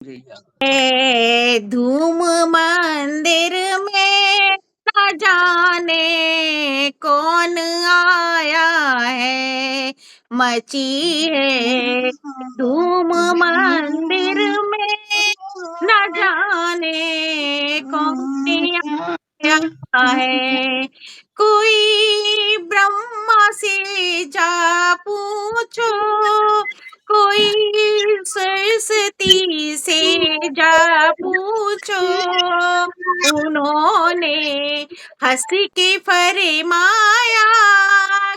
जी, धूम मंदिर में न जाने कौन आया है, मची है धूम मंदिर में न जाने कौन आया है। कोई ब्रह्मा से जा पूछो, कोई सरस्वती से जा पूछो, उन्होंने हंस के फरमाया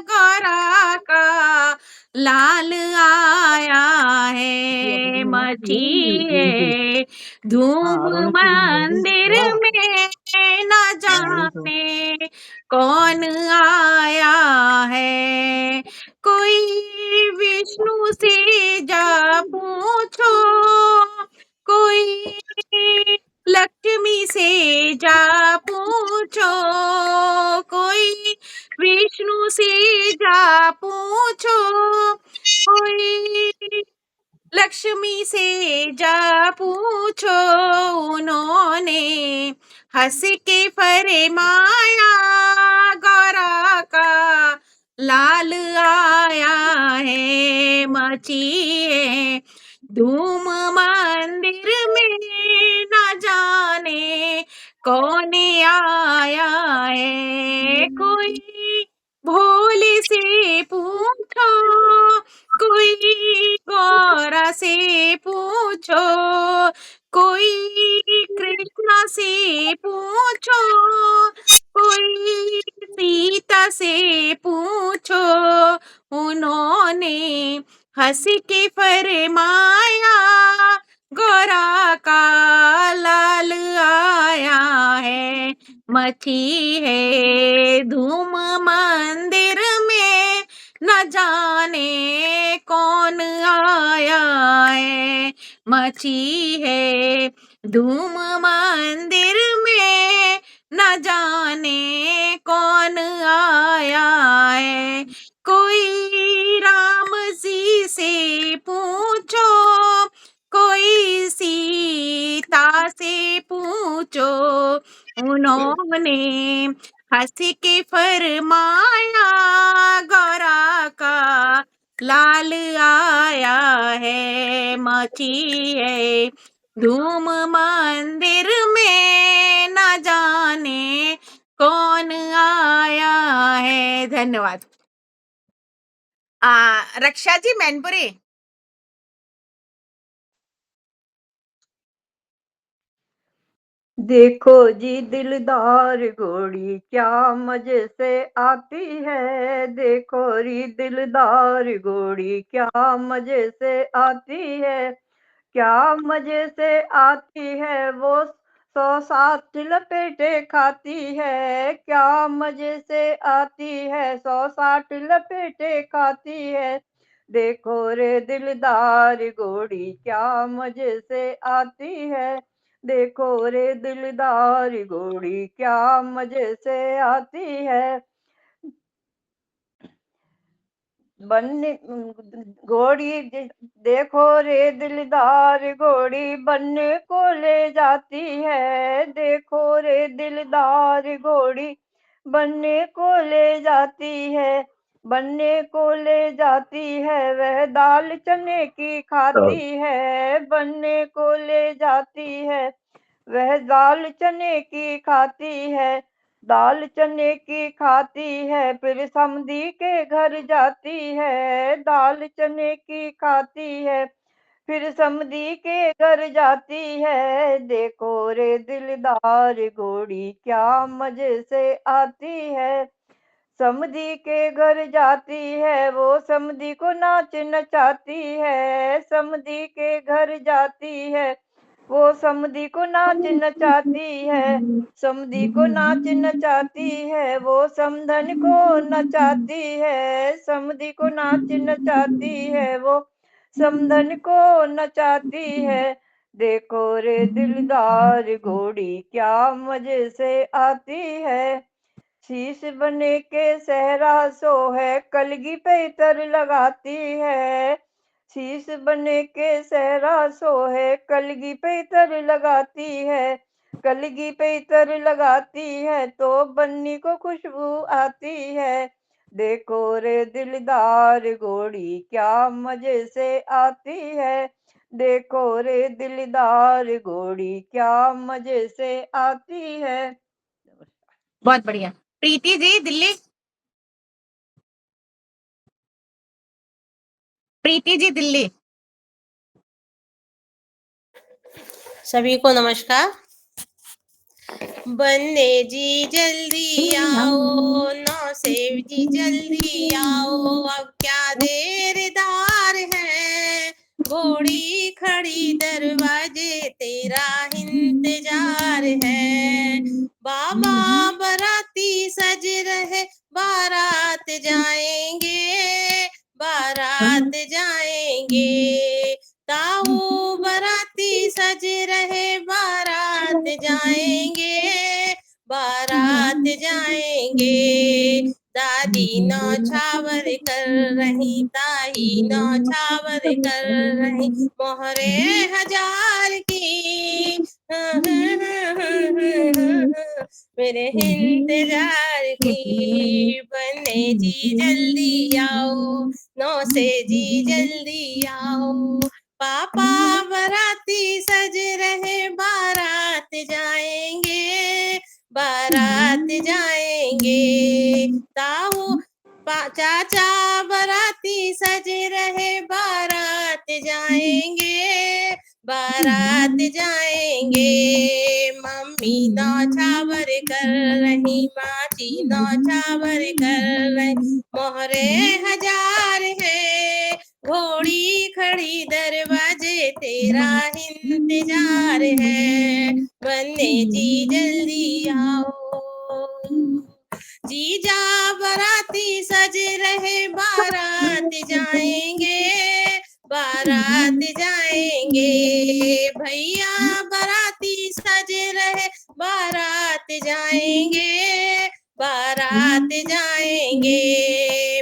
गौरा का लाल आया है, मची है धूम मंदिर में न जाने कौन आया है। कोई विष्णु से जा पूछो, कोई लक्ष्मी से जा पूछो, कोई विष्णु से जा पूछो, कोई लक्ष्मी से जा पूछो, उन्होंने हंस के फरमाया गौरा का लाल आया है, मची है धूम मंदिर में न जाने कौन आया है। कोई भोले से पूछो, कोई गौरा से पूछो, कोई कृष्णा से पूछो, कोई सीता से पूछो, उन्होंने हंस के फरमाया गौरा का लाल आया है, मची है धूम मंदिर में न जाने कौन आया है, मची है धूम मंदिर में न जाने कौन आया है। कोई राम जी से पूछो, कोई सीता से पूछो, उन्होंने हंस के फरमाया गौरा का लाल आया है, मची है धूम मंदिर में न जाने कौन आया है। धन्यवाद। रक्षा जी मैनपुरी। देखो जी दिलदार घोड़ी क्या मजे से आती है, देखो री दिलदार घोड़ी क्या मजे से आती है, क्या मजे से आती है वो 100 लपेटे खाती है, क्या मजे से आती है 100 लपेटे खाती है। देखो रे दिलदार घोड़ी क्या मजे से आती है, देखो रे दिलदार घोड़ी क्या मजे से आती है। बनने घोड़ी देखो रे दिलदार घोड़ी बनने को ले जाती है, देखो रे दिलदार घोड़ी बनने को ले जाती है, बनने को ले जाती है वह दाल चने की खाती है, बनने को ले जाती है वह दाल चने की खाती है, दाल चने की खाती है फिर समधी के घर जाती है, दाल चने की खाती है फिर समधी के घर जाती है। देखो रे दिलदार घोड़ी क्या मजे से आती है, समधी के घर जाती है वो समधी को नाच नचाती है, समधी के घर जाती है वो समधी को नाच नचाती है, समधी को नाच नचाती है वो समधन को नचाती है, समधी को नाच नचाती है वो समधन को नचाती है। देखो रे दिलदार घोड़ी क्या मजे से आती है, शीश बने के सहरा सो है कलगी पे इतर लगाती है, शीश बने के सहरा सोहे, कलगी पे इतर लगाती है, कलगी पे इतर लगाती है, तो बन्नी को खुशबू आती है। देखो रे दिलदार घोड़ी क्या मजे से आती है, देखो रे दिलदार घोड़ी क्या मजे से आती है। बहुत बढ़िया। प्रीति जी दिल्ली। प्रीति जी दिल्ली। सभी को नमस्कार। बन्ने जी जल्दी आओ, नौसेब जी जल्दी आओ, अब क्या देरदार है, घोड़ी खड़ी दरवाजे तेरा इंतजार है। बाबा बाराती सज रहे, बारात जाएंगे, बारात जाएंगे। ताऊ बाराती सज रहे, बारात जाएंगे, बारात जाएंगे। दादी नौछावर कर रही, ताई नौछावर कर रही, मोहरे हजार की मेरे इंतजार की। बन्ने जी जल्दी आओ, नौसे जी जल्दी आओ, पापा बाराती सज रहे, बारात जाएंगे, बारात जाएंगे। ताऊ चाचा बाराती सज रहे, बारात जाएंगे, बारात जाएंगे। मम्मी नौछावर कर रही, माची नौछावर कर रही, मोहरे हजार है, घोड़ी खड़ी दरवाजे तेरा इंतजार है। बन्ने जी जल्दी आओ, जीजा बाराती सज रहे, बारात जाएंगे, बारात जाएंगे। भैया बाराती सज रहे, बारात जाएंगे, बारात जाएंगे।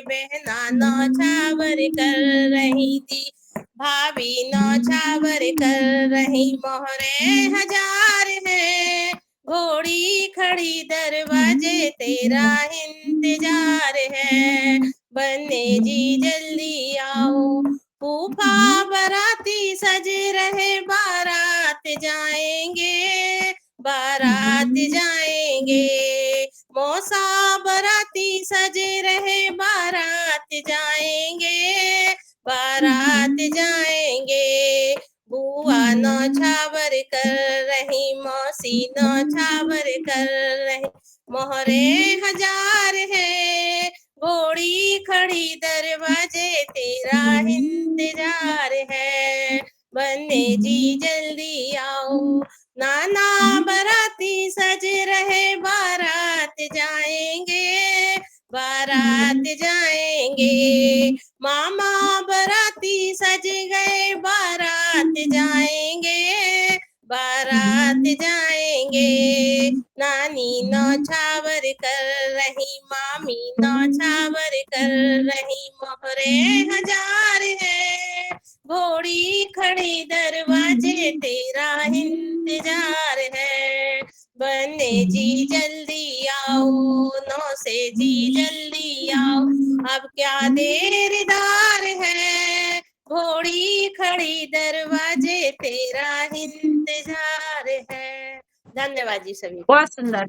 बहना नौछावर कर रही थी, भाभी नौछावर कर रही, मोहरे हजार है, घोड़ी खड़ी दरवाजे तेरा इंतजार है। बन्ने जी जल्दी आओ, फूफा बाराती सज रहे, बारात जाएंगे, बारात जाएंगे। मौसा बाराती सज रहे, बारात जाएंगे, बारात जाएंगे। बुआ नौछावर कर रही, मौसी नौछावर कर रही, मोहरे हजार है, घोड़ी खड़ी दरवाजे तेरा इंतजार है। बन्ने जी जल्दी आओ, नाना बाराती सज रहे, बारात जाएंगे, बारात जाएंगे। मामा बाराती सज गए, बारात जाएंगे, बारात जाएंगे। नानी नौछावर कर रही, मामी नौछावर कर रही, मोहरे हजार है, घोड़ी खड़ी दरवाजे तेरा इंतजार है। बन्ने जी जल्दी आओ, नौसे जी जल्दी आओ, अब क्या देरदार है, घोड़ी खड़ी दरवाजे तेरा इंतजार है। धन्यवाद जी सभी को। बहुत सुंदर।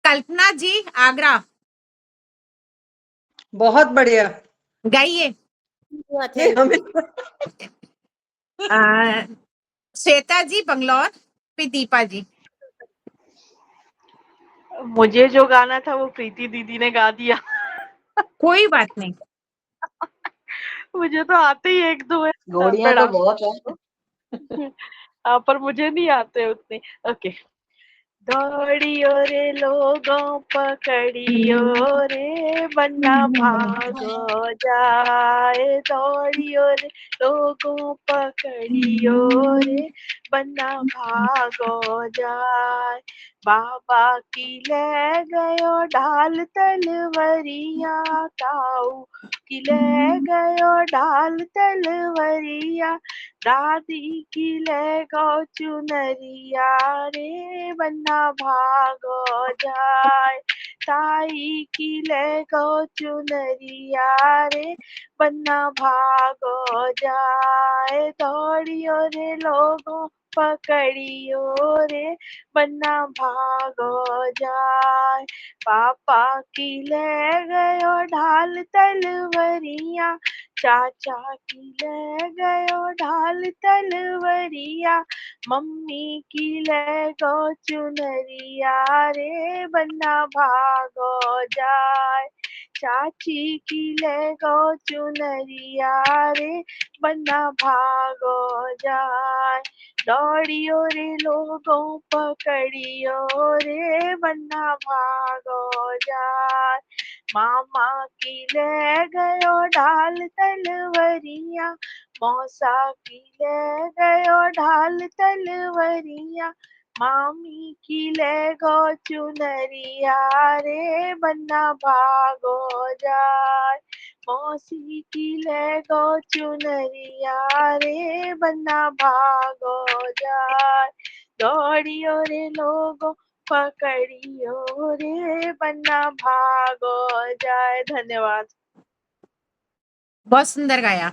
कल्पना जी आगरा। बहुत बढ़िया गाइए। श्वेता जी बंगलौर, फिर दीपा जी। मुझे जो गाना था वो प्रीति दीदी ने गा दिया। कोई बात नहीं। मुझे तो आते ही एक दो है, घोड़ियां तो बहुत है। पर मुझे नहीं आते उतने। ओके। दौड़ियो रे लोगों पकड़ियो रे, बन्ना भागो जाए, दौड़ियो रे लोगों पकड़ियो रे, बन्ना भागो जाए। बाबा की ले गयो ढाल तलवरिया, ताऊ की ले गयो ढाल तलवरिया, दादी की ले गो चुनरिया रे, बन्ना भागो जाए। ताई की ले गो चुनरिया रे, बन्ना भागो जाए। दौड़ियो रे लोगों पकड़ियो रे, बन्ना भागो जाए। पापा की ले गयो ढाल तलवरिया, चाचा की ले गयो ढाल तलवरिया, मम्मी की ले गो चुनरिया रे, बन्ना भागो जाए। चाची की ले गो चुनरिया रे, बन्ना भागो जाए। दौड़ियो रे लोगों पकड़ियो रे, बन्ना भागो जाए। मामा की ले गयो ढाल तलवरिया, मौसा की ले गयो ढाल तलवरिया, मामी की ले गो चुनरिया रे, बन्ना भागो जाए। मौसी की ले गो चुनरिया रे, बन्ना भागो जाए। दौड़ियो रे लोगों पकड़ियो रे, बन्ना भागो जाए। धन्यवाद। बहुत सुंदर गाया।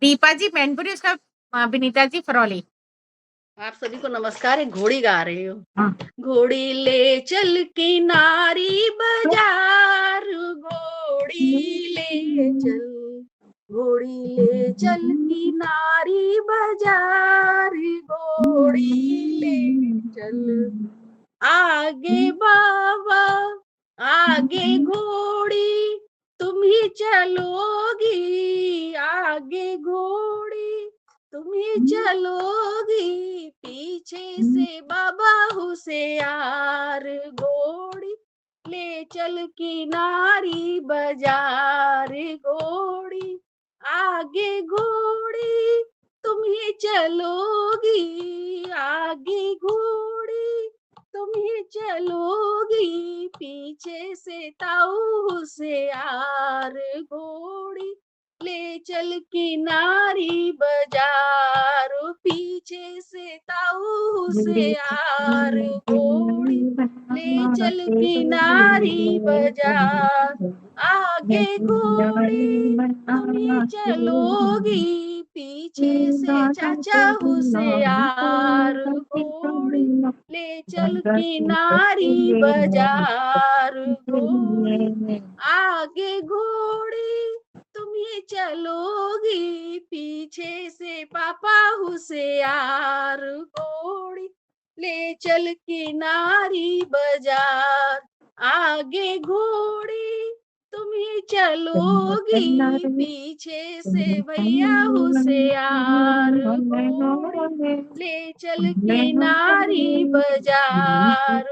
दीपा जी मैनपुरी, उसका विनीता जी फरौली। आप सभी को नमस्कार। एक घोड़ी गा रही हूँ। हाँ। घोड़ी ले चल किनारी बाजार, घोड़ी ले चल, घोड़ी ले चल किनारी बाजार, घोड़ी ले चल। आगे बाबा आगे घोड़ी तुम ही चलोगी, आगे घोड़ी तुम ही चलोगी, पीछे से बाबा होशियार, घोड़ी ले चल किनारी बाजार, घोड़ी आगे घोड़ी तुम ही चलोगी, आगे घोड़ी तुम ही चलोगी, पीछे से ताऊ होशियार, घोड़ी ले चल किनारी बाजार, पीछे से ताऊ होशियार, घोड़ी ले चल किनारी बाजार, आगे घोड़ी तुम ही चलोगी, पीछे से चाचा होशियार, घोड़ी ले चल किनारी बाजार, घोड़ी आगे घोड़ी तुम ही चलोगी, पीछे से पापा होशियार, घोड़ी ले चल किनारी बाजार, आगे घोड़ी तुम ही चलोगी, पीछे से भैया होशियार, घोड़ी ले चल किनारी बाजार,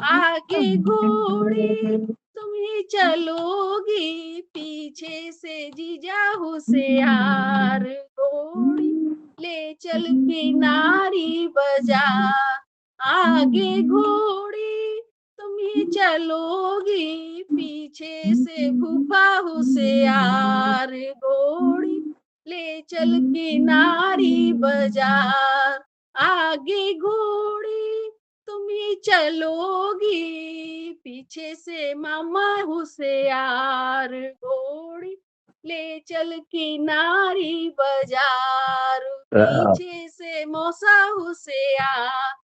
आगे घोड़ी तुम ही चलोगी, पीछे से जीजा होशियार, घोड़ी ले चल किनारी बाजार, आगे घोड़ी तुम ही चलोगी, पीछे से फूफा होशियार, घोड़ी ले चल किनारी बाजार, आगे घोड़ी तुम ही चलोगी, पीछे से मामा होशियार, घोड़ी ले चल किनारी बाजार, पीछे से मौसा होशियार,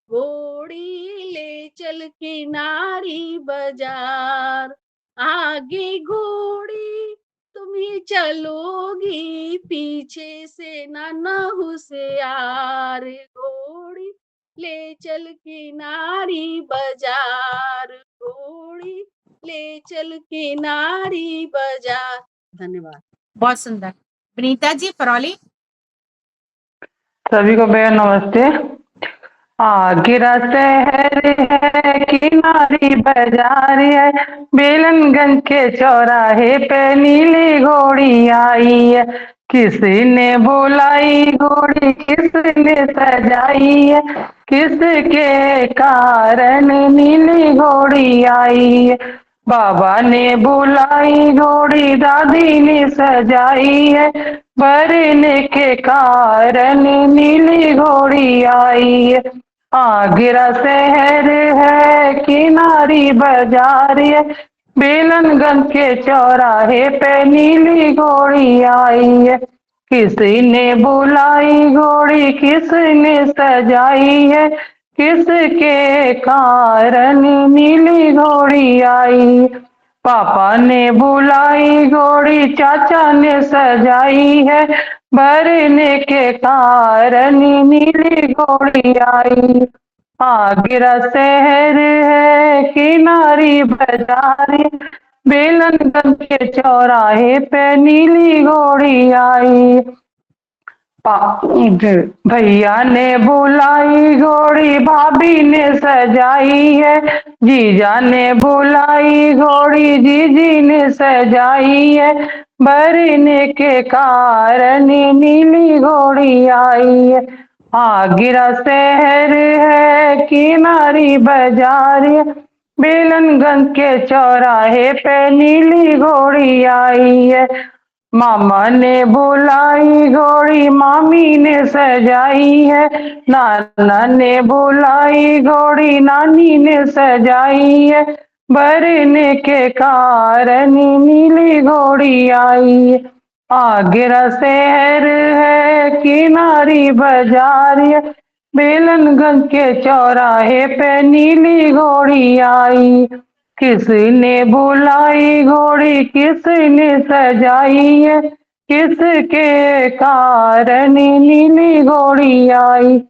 घोड़ी ले चल किनारी बाजार, आगे घोड़ी तुम ही चलोगी, पीछे से नाना होशियार, घोड़ी ले चल किनारी बाजार, घोड़ी ले चल किनारी बाजार। धन्यवाद। बहुत सुंदर। विनीता जी फरौली। सभी को बेहद नमस्ते। आगरा शहर है किनारी बाजार है, बेलनगंज के चौराहे पे नीली घोड़ी आई है। किसी ने बुलाई घोड़ी किसने सजाई है, किसके कारण नीली घोड़ी आई है। बाबा ने बुलाई घोड़ी दादी ने सजाई है, भरने के कारण नीली घोड़ी आई है। आगरा शहर है किनारी बाजार है, बेलनगंज के चौराहे पे नीली घोड़ी आई है। किसी ने बुलाई घोड़ी किसने सजाई है, किसके कारण नीली घोड़ी आई। पापा ने बुलाई घोड़ी चाचा ने सजाई है, भरने के कारण नीली घोड़ी आई। आगरा शहर है किनारी बाजार है, बेलनगंज के चौराहे पे नीली घोड़ी आई। भैया ने बुलाई घोड़ी भाभी ने सजाई है, जीजा ने बुलाई घोड़ी जीजी ने सजाई है, भरने के कारण नीली घोड़ी आई है। आगरा शहर है किनारी बाजार है, बेलनगंज के चौराहे पे नीली घोड़ी आई है। मामा ने बुलाई घोड़ी मामी ने सजाई है, नाना ने बुलाई घोड़ी नानी ने सजाई है, भरने के कारण नीली घोड़ी आई है। आगरा शहर है किनारी बाजार है, बेलनगंज के चौराहे पे नीली घोड़ी आई। किसने बुलाई घोड़ी किसने सजाई है, किसके कारण नीली घोड़ी आई।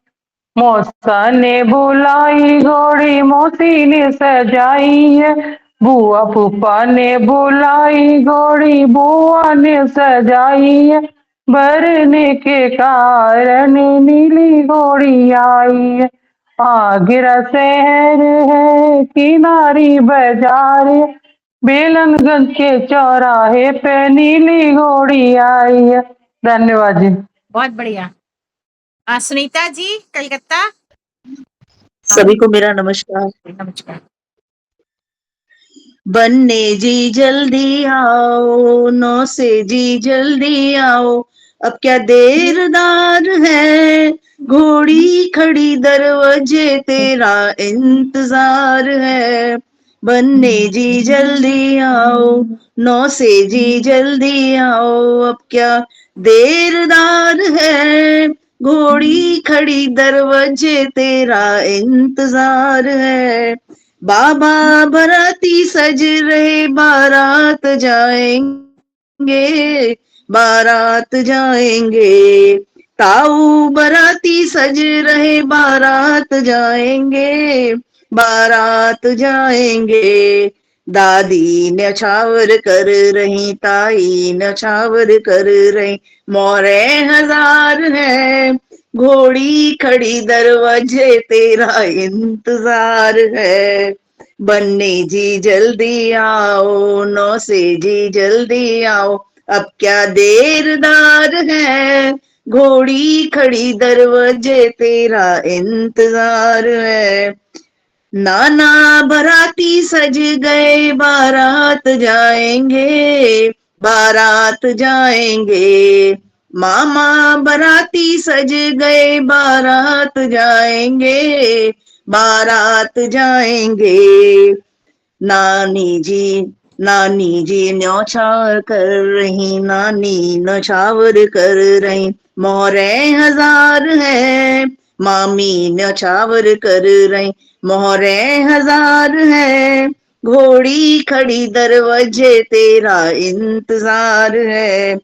मौसा ने बुलाई घोड़ी मौसी ने सजाई है, बुआ फूफा ने बुलाई घोड़ी बुआ ने सजाई है, भरने के कारण नीली घोड़ी आई है। आगरा शहर है किनारी बाजार है, बेलनगंज के चौराहे पे नीली घोड़ी आई है। धन्यवाद जी। बहुत बढ़िया। सुनीता जी कलकत्ता। सभी को मेरा नमस्कार। नमस्कार। बन्ने जी जल्दी आओ, 9 से जी जल्दी आओ, अब क्या देरदार है, घोड़ी खड़ी दरवाजे तेरा इंतजार है। बन्ने जी जल्दी आओ, 9 से जी जल्दी आओ, अब क्या देरदार है, घोड़ी खड़ी दरवाजे तेरा इंतजार है। बाबा बराती सज रहे बारात जाएंगे, बारात जाएंगे। ताऊ बराती सज रहे बारात जाएंगे, बारात जाएंगे। दादी न्यौछावर कर रही, ताई न्यौछावर कर रही, मोरे हजार है, घोड़ी खड़ी दरवाजे तेरा इंतजार है। बन्ने जी जल्दी आओ, 9 से जी जल्दी आओ, अब क्या देरदार है, घोड़ी खड़ी दरवाजे तेरा इंतजार है। नाना बराती सज गए बारात जाएंगे, बारात जाएंगे। मामा बराती सज गए बारात जाएंगे, बारात जाएंगे। नानी जी न्यौछावर कर रही, नानी न्यौछावर कर रही, मोरे हजार है, मामी न्यौछावर कर रही, मोरे हजार है, घोड़ी खड़ी दरवाजे तेरा इंतजार है।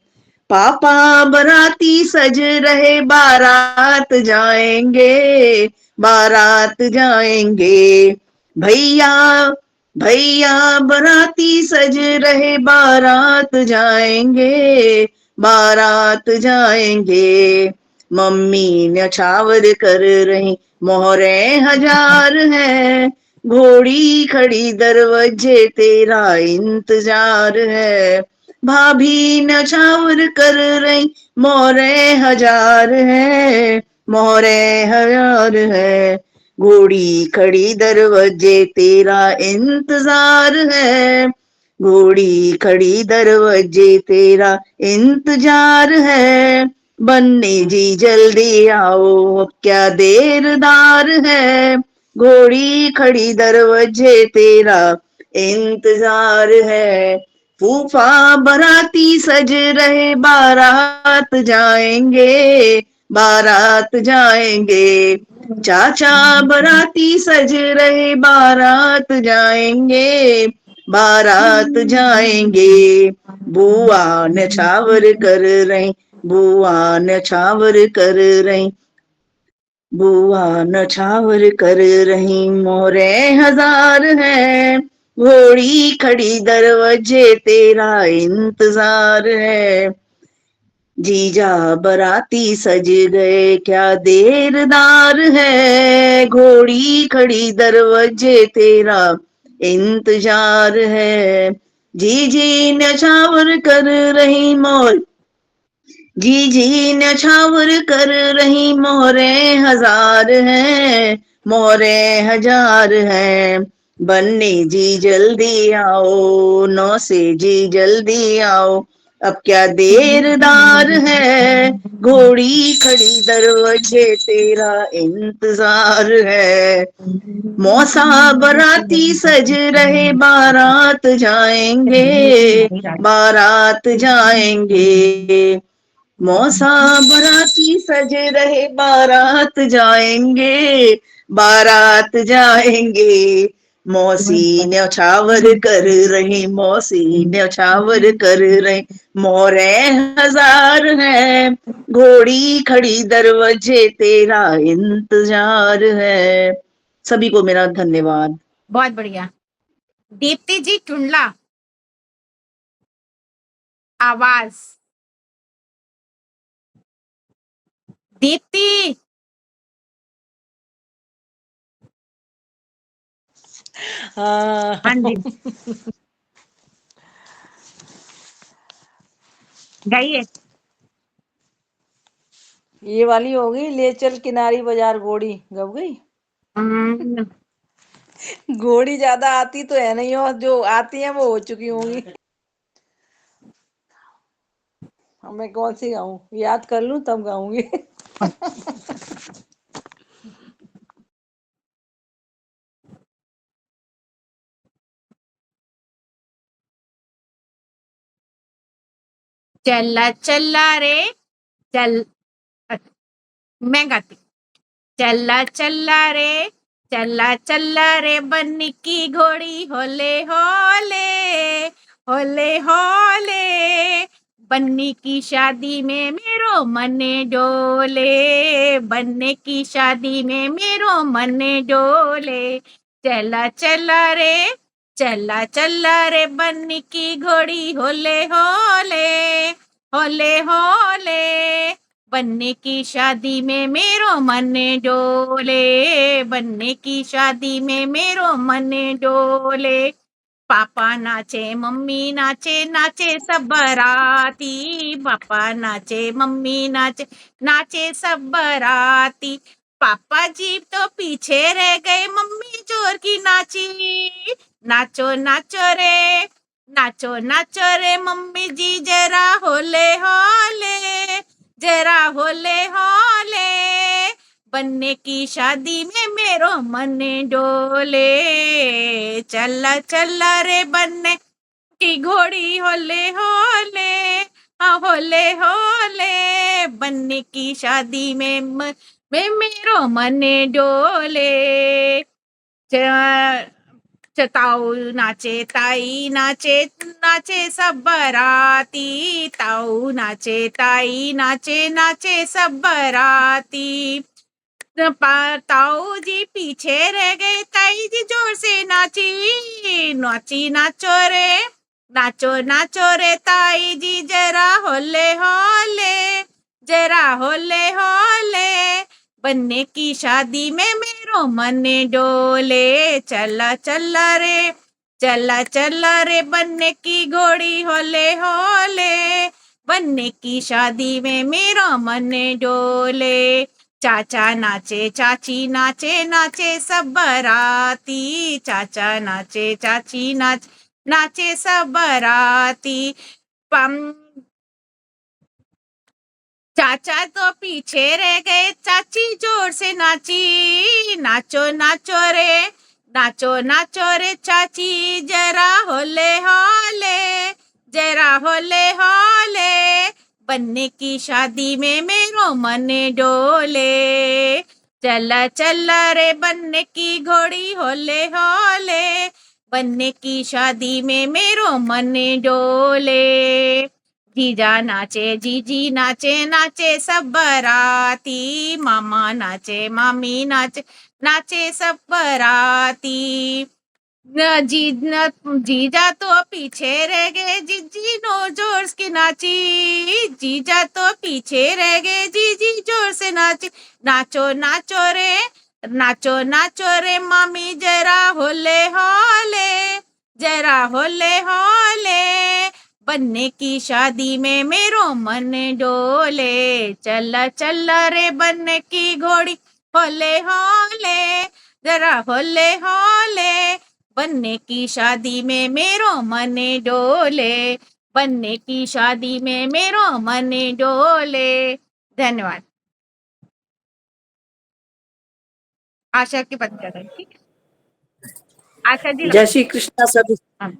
पापा बराती सज रहे बारात जाएंगे, बारात जाएंगे। भैया बराती सज रहे बारात जाएंगे, बारात जाएंगे। मम्मी न्यौछावर कर रही, मोहरे हजार है, घोड़ी खड़ी दरवाजे तेरा इंतजार है। भाभी न्यौछावर कर रही, मोहरे हजार है, मोहरे हजार है, घोड़ी खड़ी दरवाजे तेरा इंतजार है, घोड़ी खड़ी दरवाजे तेरा इंतजार है। बन्नी जी जल्दी आओ, अब क्या देरदार है, घोड़ी खड़ी दरवाजे तेरा इंतजार है। फूफा बाराती सज रहे, बारात जाएंगे, बारात जाएंगे। चाचा बाराती सज रहे, बारात जाएंगे, बारात जाएंगे। बुआ न्यौछावर कर रही, बुआ न्यौछावर कर रही, बुआ न्यौछावर कर रही, मोरे हजार है, घोड़ी खड़ी दरवाजे तेरा इंतजार है। जीजा बाराती सज गए, क्या देरदार है, घोड़ी खड़ी दरवाजे तेरा इंतजार है। जीजी न्यौछावर कर रही मोर, जीजी न्यौछावर कर रही, मोहरे हजार हैं, मोहरे हजार हैं। बन्नी जी जल्दी आओ, नौसे जी जल्दी आओ, अब क्या देरदार है, घोड़ी खड़ी दरवाजे तेरा इंतजार है। मौसा बाराती सज रहे, बारात जाएंगे, बारात जाएंगे। मौसा बाराती सज रहे, बारात जाएंगे, बारात जाएंगे। मौसी न्यौछावर कर रही, मौसी न्यौछावर कर रही, मोरे हजार है, घोड़ी खड़ी दरवाजे तेरा इंतजार है। सभी को मेरा धन्यवाद। बहुत बढ़िया। दीप्ति जी टुंडला, आवाज। दीप्ति। हाँ जी, गाइए। ये वाली हो गई, ले चल किनारी बाजार घोड़ी, गब गई। हम्म, घोड़ी ज्यादा आती तो है नहीं, और जो आती है वो हो चुकी होंगी। अब मैं कौन सी गाऊं, याद कर लूं तब गाऊंगी। चला चला रे चल, मैं गाती। चला चला रे, चला चला रे, बन्नी की घोड़ी होले होले, होले होले। बन्नी की शादी में मेरो मने डोले, बन्ने की शादी में मेरो मने डोले। चला चला रे, चला चला रे, बन्नी की घोड़ी होले होले, होले होले। बन्ने की शादी में मेरो मन डोले, बन्ने की शादी में मेरो मन डोले। पापा नाचे मम्मी नाचे, नाचे सब बराती, पापा नाचे मम्मी नाचे, नाचे सब बराती। पापा जी तो पीछे रह गए, मम्मी जोर की नाची। नाचो नाचो रे, नाचो नाचो रे, मम्मी जी जरा होले होले, जरा होले होले। बन्ने की शादी में मेरो मन डोले, चला चला रे बन्ने की घोड़ी होले होले, हाँ होले होले। बन्ने की शादी में मेरो मन डोले। ताऊ नाचे, ताई नाचे, नाचे सब बराती, ताऊ नाचे, ताई नाचे, नाचे सब बराती। ताऊ जी पीछे रह गए, ताई जी जोर से नाची, नाची नाचो रे, नाचो नाचो रे, ताई जी जरा होले होले, जरा होले होले बनने की शादी में मेरो मन डोले। चला चला रे चला चला रे बनने की घोड़ी होले होले बनने की शादी में मेरा मन डोले। चाचा नाचे चाची नाचे नाचे सब बराती। चाचा नाचे चाची नाचे सब बराती। पम चाचा तो पीछे रह गए चाची जोर से नाची। नाचो नाचो रे नाचो नाचो रे चाची जरा होले होले जरा होले होले बनने की शादी में मेरो मन डोले। चला चला रे बनने की घोड़ी होले होले बनने की शादी में मेरो मन डोले। जीजा नाचे जीजी नाचे नाचे सब बराती। मामा नाचे मामी नाचे नाचे सब बराती। जीजा तो पीछे रह गए जीजी नो जोर के नाची। जीजा तो पीछे रह गए जीजी जोर से नाची। नाचो नाचो रे मामी जरा होले होले जरा होले होले बनने की शादी में मेरो मन डोले। चला चला रे बनने की घोड़ी होले होले जरा होले होले बनने की शादी में मेरो मन डोले। बनने की शादी में मेरो मन डोले। धन्यवाद। आशा की बात कर रहे हैं, ठीक है? आशा जी जय श्री कृष्णा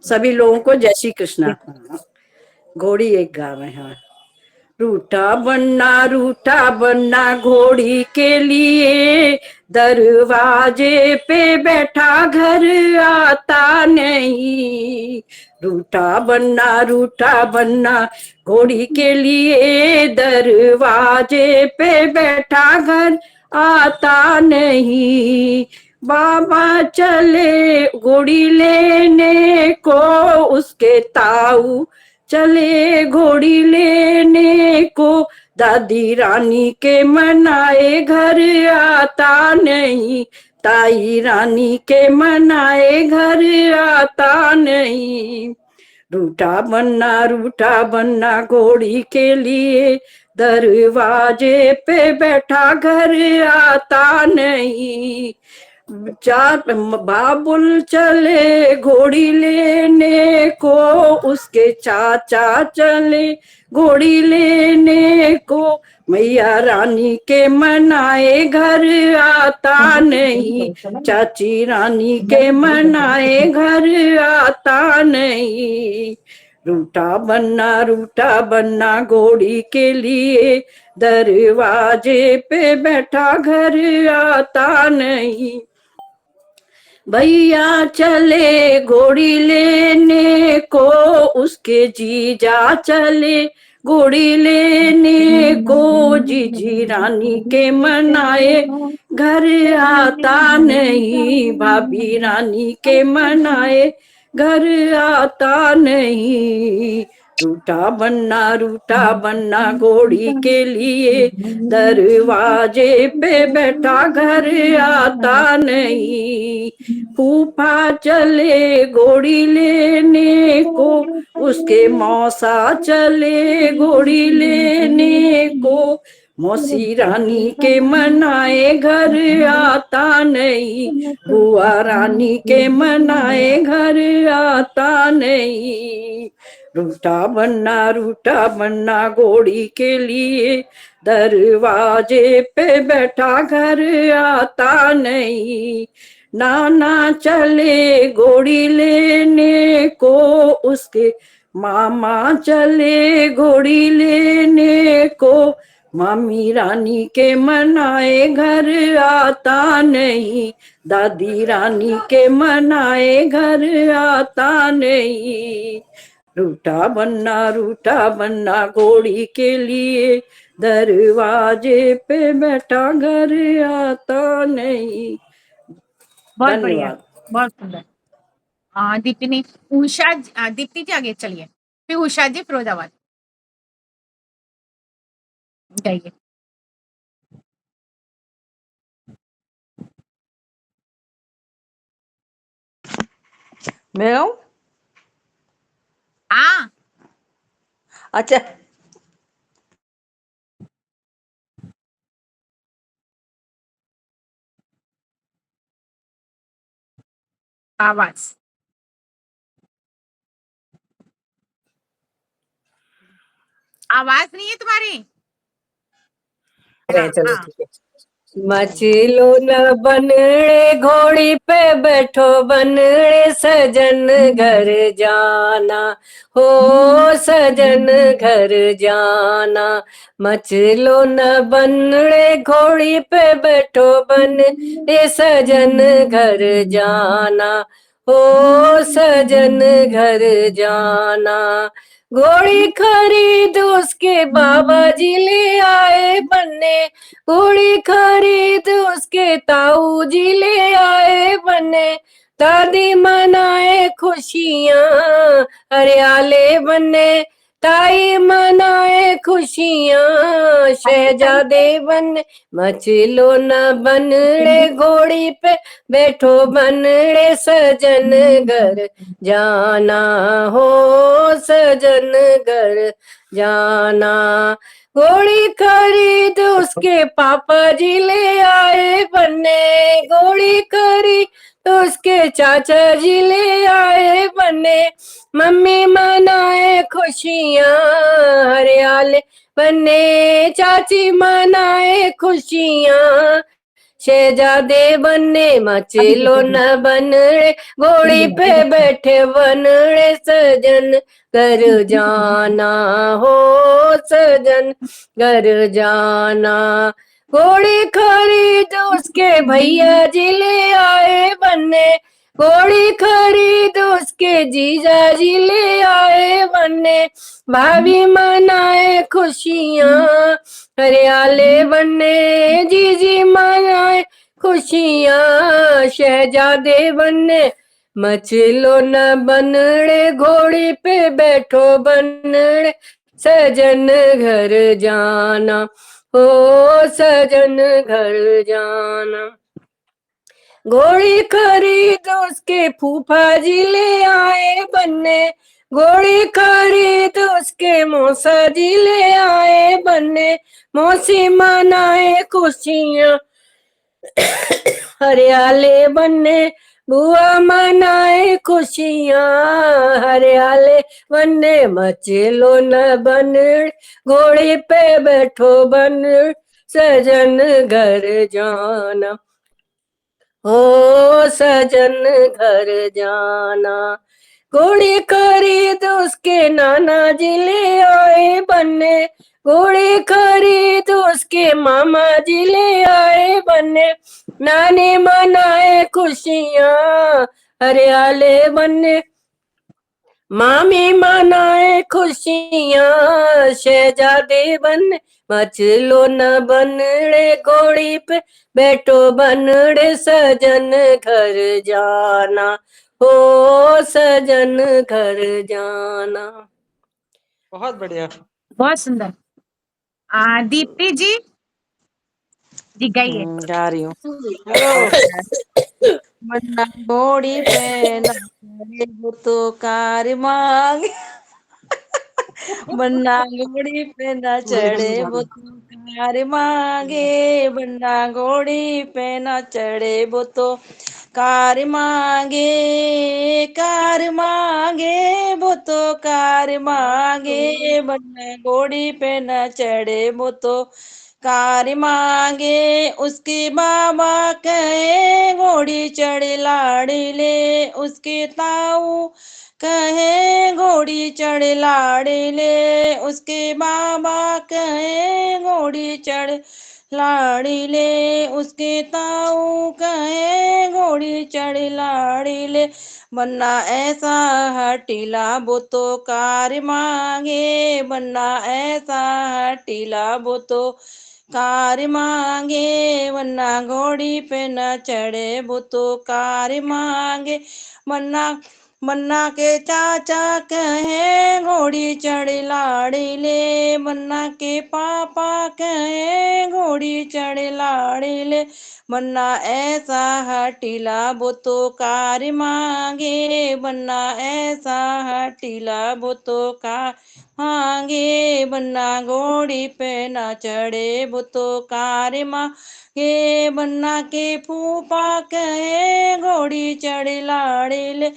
सभी लोगों को जय श्री कृष्णा। घोड़ी एक गा रहे हैं। रूठा बनना घोड़ी के लिए दरवाजे पे बैठा घर आता नहीं। रूठा बनना घोड़ी के लिए दरवाजे पे बैठा घर आता नहीं। बाबा चले घोड़ी लेने को उसके ताऊ चले घोड़ी लेने को। दादी रानी के मनाए घर आता नहीं। ताई रानी के मनाए घर आता नहीं। रूठा बनना घोड़ी के लिए दरवाजे पे बैठा घर आता नहीं। बाबुल चले घोड़ी लेने को उसके चाचा चले घोड़ी लेने को। मैया रानी के मनाए घर आता नहीं। चाची रानी के मनाए घर आता नहीं। रूठा बनना घोड़ी के लिए दरवाजे पे बैठा घर आता नहीं। भैया चले घोड़ी लेने को उसके जीजा चले घोड़ी लेने को। जीजी रानी के मनाए घर आता नहीं। भाभी रानी के मनाए घर आता नहीं। रूठा बनना घोड़ी के लिए दरवाजे पे बैठा घर आता नहीं। फूफा चले घोड़ी लेने को उसके मौसा चले घोड़ी लेने को। मौसी रानी के मनाए घर आता नहीं। बुआ रानी के मनाए घर आता नहीं। रूठा बनना घोड़ी के लिए दरवाजे पे बैठा घर आता नहीं। नाना चले घोड़ी लेने को उसके मामा चले घोड़ी लेने को। मामी रानी के मनाए घर आता नहीं। दादी रानी के मनाए घर आता नहीं। रूठा बनना घोड़ी के लिए दरवाजे पे बैठा घर आता नहीं। बहुत बढ़िया, धन्यवाद। बहुत सुंदर। दीप्ति जी आगे चलिए, फिर उषा जी फिरोजाबाद। गाइए। मैं गाऊं? हाँ अच्छा, आवाज। आवाज नहीं है तुम्हारी। हाँ चलो हाँ। ठीक है। मचलो न बनड़े घोड़ी पे बैठो बनड़े सजन घर जाना हो सजन घर जाना। मचलो न बनड़े घोड़ी पे बैठो बनड़े सजन घर जाना हो सजन घर जाना। घोड़ी खरीद उसके बाबा जी ले आए बन्ने घोड़ी खरीद उसके ताऊ जी ले आए बने। दादी मनाए खुशियां हरियाले बने। ताई मनाए खुशियां शहजादे बने। मचलो न बनड़े घोड़ी पे बैठो बनड़े सजन घर जाना हो सजन घर जाना। घोड़ी खरीद उसके पापा जी ले आए बने। घोड़ी खरीद उसके चाचा जी ले आए बने। मम्मी मनाए खुशियां हरियाले बने। चाची मनाए खुशियां शहजादे बने। मचलो न बनड़े घोड़ी पे बैठे बनड़े सजन घर जाना हो सजन घर जाना। घोड़ी खरीद उसके भैया जी ले आए बने। घोड़ी खरीद उसके जीजा जी ले आए बने। भाभी मनाए खुशियां हरियाले बने। जीजी मनाए खुशियां शहजादे बने। मचलो न बनड़े घोड़ी पे बैठो बनड़े सजन घर जाना हो सजन घर जाना। घोड़ी खरीद उसके फूफा जी ले आए बन्ने। घोड़ी खरीद उसके मौसा जी ले आए बन्ने। मौसी मनाए खुशियां हरियाले बन्ने। बुआ मनाए खुशियां हरियाले बन्ने। मचलो न बनड़ घोड़ी पे बैठो बनड़ सजन घर जाना हो सजन घर जाना। घोड़ी खरीद उसके नाना जी ले आए बन्ने। घोड़ी खरीद उसके मामा जी ले आए बन्ने। नानी मनाए खुशियां हरियाले बन्ने। मामी मनाए खुशियां शहजादे बन। मचलो न बनड़े घोड़ी पे बैठो बनड़े सजन घर जाना हो सजन घर जाना। बहुत बढ़िया। बहुत सुंदर। दीप्ति जी गाइए। गा रही हूँ। हेलो। बन्ना घोड़ी पे ना चढ़े वो तो कार मांग। बन्ना घोड़ी पे ना चढ़े वो तो कार मांगे। बन्ना घोड़ी पे ना चढ़े वो तो कार मांगे। कार मांगे वो तो कार मांगे। बन्ना घोड़ी पे ना चढ़े वो तो कार मांगे। उसके बाबा कहे घोड़ी चढ़ लाड़ी ले। उसके ताऊ कहे घोड़ी चढ़ लाड़ी ले। उसके बाबा कहे घोड़ी चढ़ लाड़ी ले। उसके ताऊ कहे घोड़ी चढ़ लाड़ी ले। बन्ना ऐसा हटीला वो तो कार मांगे। बन्ना ऐसा हटीला वो तो कार मांगे। वन्ना घोड़ी पे न चढ़े वो तो कार मांगे। वन्ना मन्ना के चाचा कहे घोड़ी चढ़ लाड़ी ले, मन्ना के पापा कहे घोड़ी चढ़ लाड़ी ले, मन्ना ऐसा हटीला वो तो कार मांगे, मन्ना ऐसा हटीला वो तो कार मांगे, बन्ना घोड़ी पे न चढ़े वो तो कार मांगे, बन्ना के फूफा कहे घोड़ी चढ़ लाड़ी ले,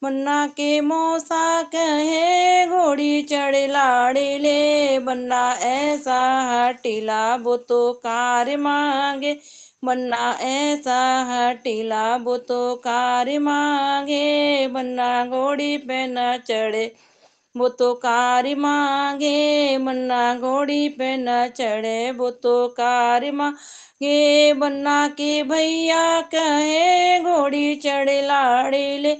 मन्ना के मौसा कहे घोड़ी चढ़ लाड़ी ले, बन्ना ऐसा हटीला वो तो कार मांगे, बन्ना ऐसा हटीला वो तो कार मांगे, बन्ना घोड़ी पे न चढ़े वो तो कार मांगे, बन्ना घोड़ी पे न चढ़े वो तो कार मांगे, बन्ना के भैया कहे घोड़ी चढ़ लाड़ी ले,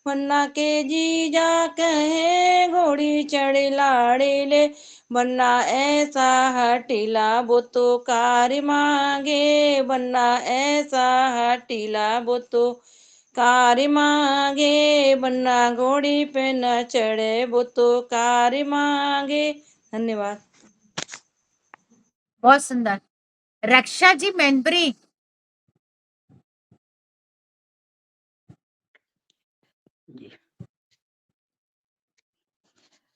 बन्ना के जीजा कहे घोड़ी चढ़ लाड़ी ले, बन्ना ऐसा हटीला वो तो कार मांगे, बन्ना ऐसा हटीला वो तो कार मांगे, बन्ना घोड़ी पे न चढ़े वो तो कार मांगे। धन्यवाद। बहुत सुंदर। रक्षा जी मैनपुरी।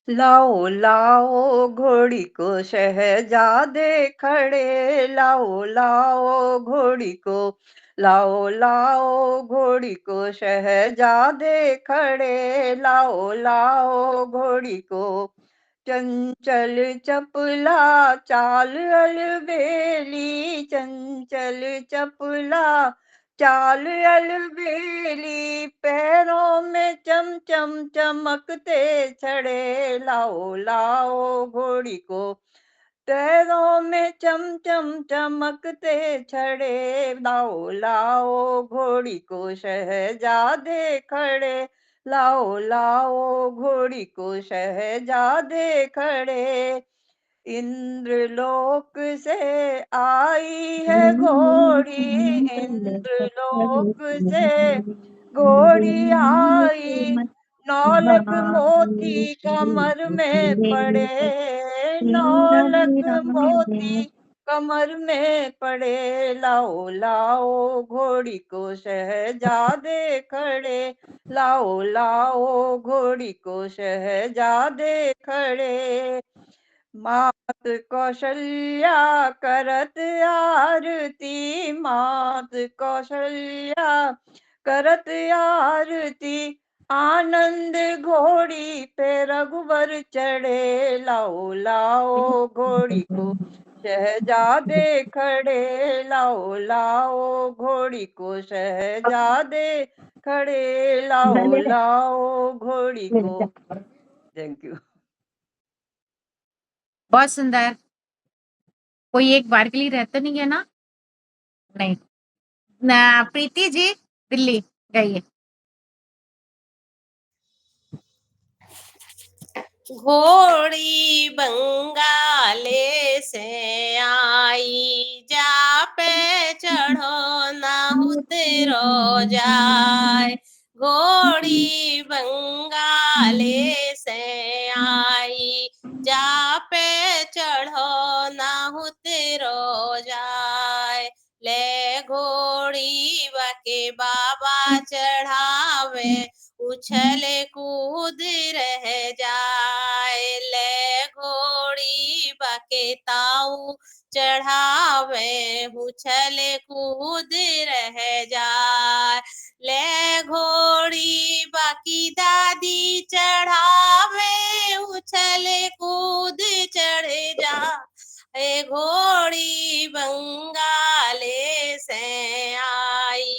लाओ लाओ घोड़ी को शहजादे खड़े, लाओ लाओ घोड़ी को, लाओ लाओ घोड़ी को शहजादे खड़े, लाओ लाओ घोड़ी को, चंचल चपला चाल अलबेली, चंचल चपला चाल अलबेली, पैरों में चम चम चमकते छड़े, लाओ लाओ घोड़ी को, पैरों में चम चम चमकते छड़े, लाओ लाओ घोड़ी को शहजादे खड़े, लाओ लाओ घोड़ी को शहजादे खड़े, इंद्रलोक से आई है घोड़ी, इंद्रलोक से घोड़ी आई, नौलख मोती कमर में पड़े, नौलख मोती कमर में पड़े, लाओ लाओ घोड़ी को शहजादे खड़े, लाओ लाओ घोड़ी को शहजादे खड़े, मात कौशल्या करत आरती, मात कौशल्या करत आरती, आनंद घोड़ी पे रघुवर चढ़े, लाओ लाओ घोड़ी को शहजादे खड़े, लाओ लाओ घोड़ी को शहजादे खड़े, लाओ लाओ घोड़ी को। Thank you. बहुत सुंदर। कोई एक बार के लिए रहता नहीं है ना? नहीं ना। प्रीति जी दिल्ली गई। घोड़ी बंगाले से आई, जा पे चढ़ो ना उतरो जाए, घोड़ी बंगाले से आई, जा पे चढ़ो ना उतरो जाए, ले घोड़ी बके बाबा चढ़ावे, उछले कूद रह जाए, ले घोड़ी बके ताऊ चढ़ावे, उछले कूद रह जाए, ले घोड़ी बाकी दादी चढ़ावे, उछले कूद चढ़ जा, घोड़ी बंगाले से आई,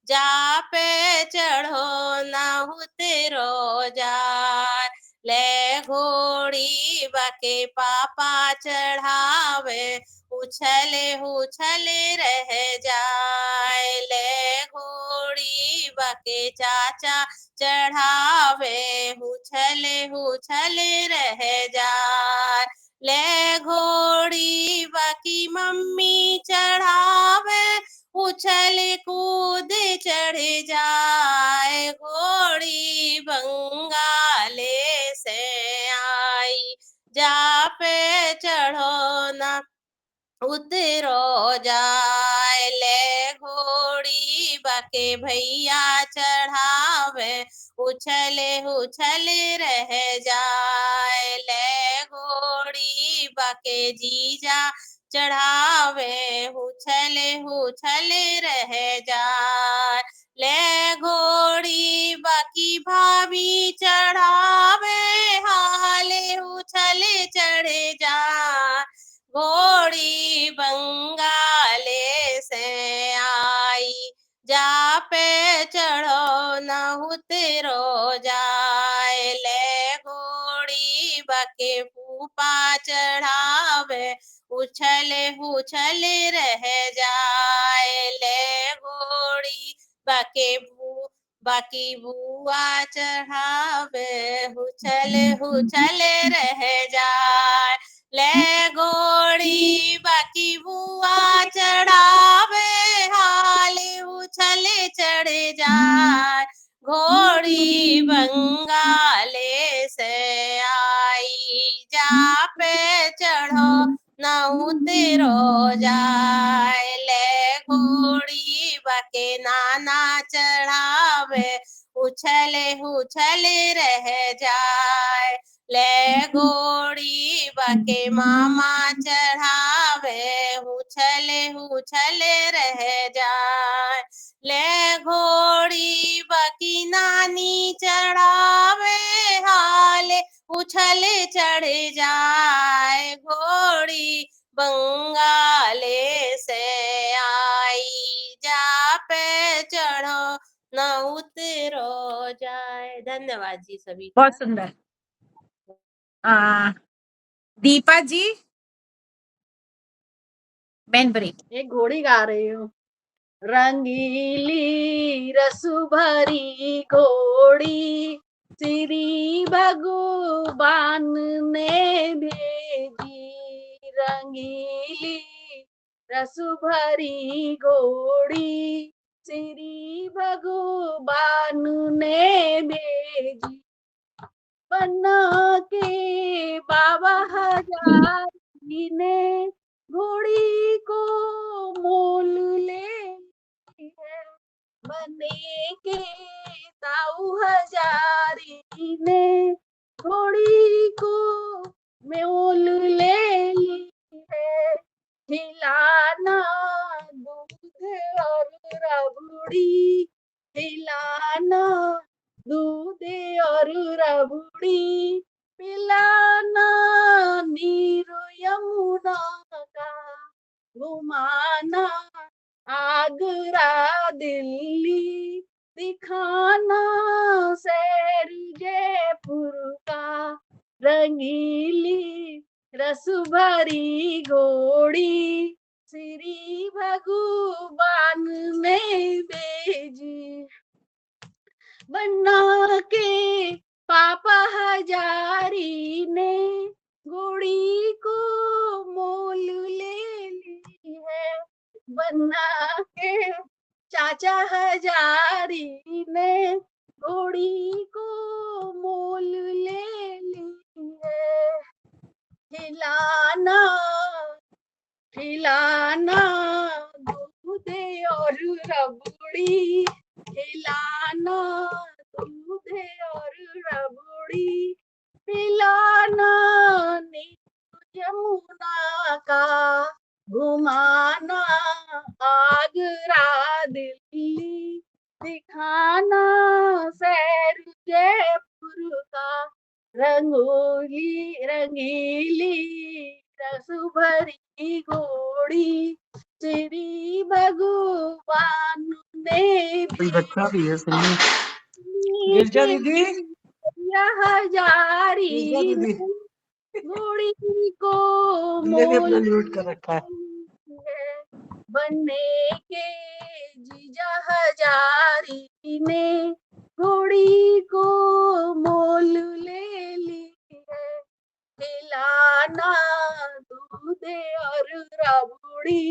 जा पे चढ़ो ना उतरो जाए, ले घोड़ी बके पापा चढ़ावे, उछले उछले रह जाए, ले घोड़ी बके चाचा चढ़ावे, उछले उछले रह जाए, ले घोड़ी बाकी मम्मी चढ़ावे, उछल कूद चढ़ जाए, घोड़ी बंगाले पे चढ़ो ना उतरो जाए, ले घोड़ी बाके भैया चढ़ावे, उछले उछले रह जाए, ले घोड़ी बाके जीजा चढ़ावे, उछले उछले रह जाए, ले घोड़ी बाकी भाभी चढ़ावे, हाले उछले चढ़े जाए, घोड़ी बंगाले से आई, जा पे चढ़ो न उतरो जाए, ले घोड़ी बाके फूफा चढ़ावे, उछले उछले रह जाए, ले घोड़ी बाकी बुआ चढ़ावे, उछले उछले रह जाए, ले घोड़ी बाकी बुआ चढ़ावे, हाले उछले चढ़े जाए, घोड़ी बंगाले से आई, जा पे चढ़ो न उतरो जाए, ले घोड़ी बाके नाना चढ़ावे, उछले उछले रह जाए, ले घोड़ी बाके मामा चढ़ावे, उछले उछले रह जाए, ले घोड़ी बाकी नानी चढ़ावे, हाले उछले चढ़े जाए, घोड़ी बंगाले से आई, जा पे चढ़ो न उतरो जाए। धन्यवाद जी सभी का। बहुत सुंदर। दीपा जी, बैन ब्रेक। एक घोड़ी गा रही हूँ। रंगीली रसु भरी घोड़ी श्री भगवान ने भेजी, रंगीली रसु भरी घोड़ी श्री भगवान ने भेजी, बना के बाबा हजारी ने घोड़ी को मोल ले है, बने के ताऊ हजारी ने घोड़ी को मोल ले ली है, खिलाना दूध और रबड़ी, खिलाना दूध और रबड़ी, पिलाना नीर यमुना का, घुमाना आगरा दिल्ली, दिखाना शहर जयपुर का, रंगीली रस भरी घोड़ी श्री भगवान ने भेजी, बना के पापा हजारी ने घोड़ी को मोल ले ली है, बना के चाचा हजारी ने घोड़ी को मोल ले ली है, खिलाना खिलाना दूध और रबड़ी, खिलाना दूध और रबड़ी, पिलाना नीर यमुना का, घुमाना आगरा दिल्ली, दिखाना शहर जयपुर का, रंगीली रस भरी घोड़ी श्री भगवान ने बच्चा भी है सुनिए। गिरजा दीदी हजारी दीदी घोड़ी को मोल म्यूट कर रखा है, बनने के जीजा हजारी ने घोड़ी को मोल ले ली है, खिलाना दूध और रबड़ी,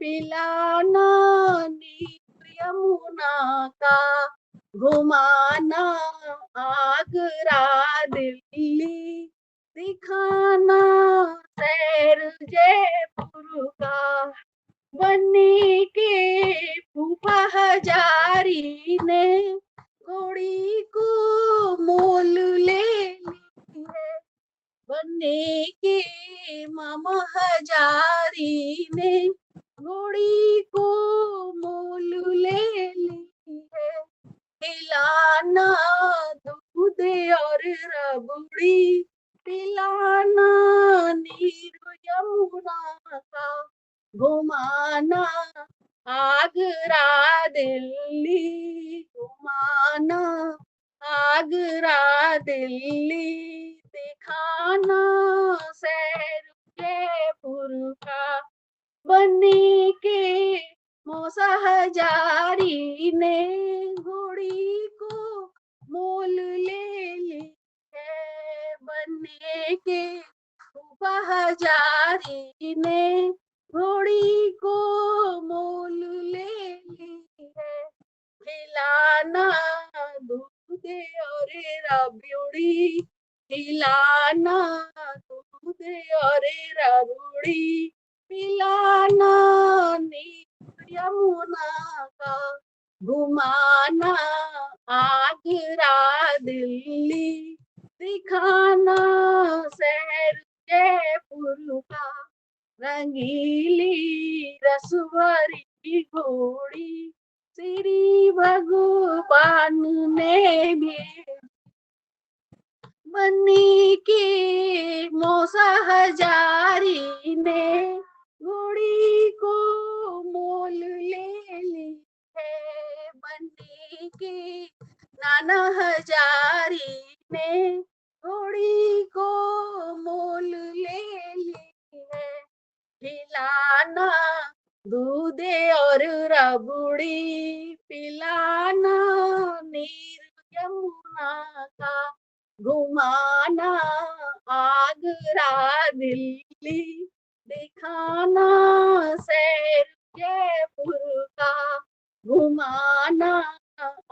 पिलाना नीर यमुना का, घुमाना आगरा दिल्ली, दिखाना फूफा हजारी ने घोड़ी को मोल ले ली है। बनने के मामा हजारी ने घोड़ी को मोल ले ली है। पिलाना दूध और रबड़ी, पिलाना नीर यमुना का, घुमाना आगरा दिल्ली, घुमाना आगरा दिल्ली, दिखाना सैर जयपुर का। बनने के मौसा हजारी ने घोड़ी को मोल ले ली है। बनने के फूफा हजारी ने घोड़ी को मोल ले ली है। खिलाना दूध और रबड़ी, खिलाना दूध और रबड़ी, पिलाना नीर यमुना का, घुमाना आगरा दिल्ली, दिखाना शहर जयपुर का। रंगीली रसभरी घोड़ी श्री भगवान ने भेजी। बनने के मौसा हजारी ने घोड़ी को मोल ले ली है। बनने के नाना हजारी ने घोड़ी को मोल ले ली है। खिलाना दूध और रबड़ी, पिलाना नीर यमुना का, घुमाना आगरा दिल्ली, दिखाना शहर जयपुर का। घुमाना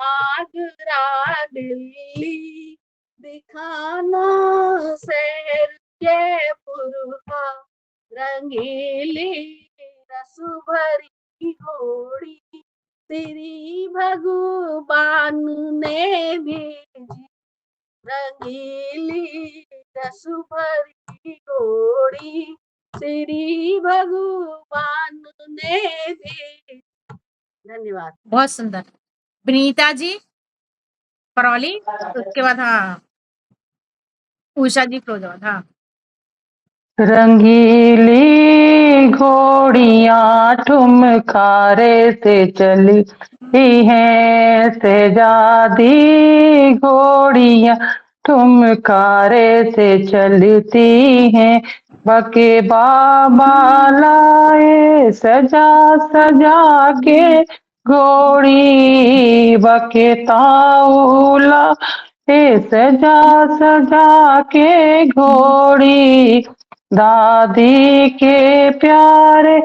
आगरा दिल्ली, दिखाना शहर जयपुर का। रंगीली रसभरी घोड़ी श्री भगवान ने भेजी। रंगीली रसभरी घोड़ी श्री भगवान ने भेजी। धन्यवाद। बहुत सुंदर। विनीता जी परौली, उसके बाद हाँ उषा जी फिरोजाबाद। हाँ। रंगीली घोड़ियां ठुमकारे से चली हैं, शहजादी घोड़ियां ठुमकारे से चलती हैं। बके बाबा लाए सजा सजा के घोड़ी, बके ताऊला सजा सजा के घोड़ी। दादी के प्यारे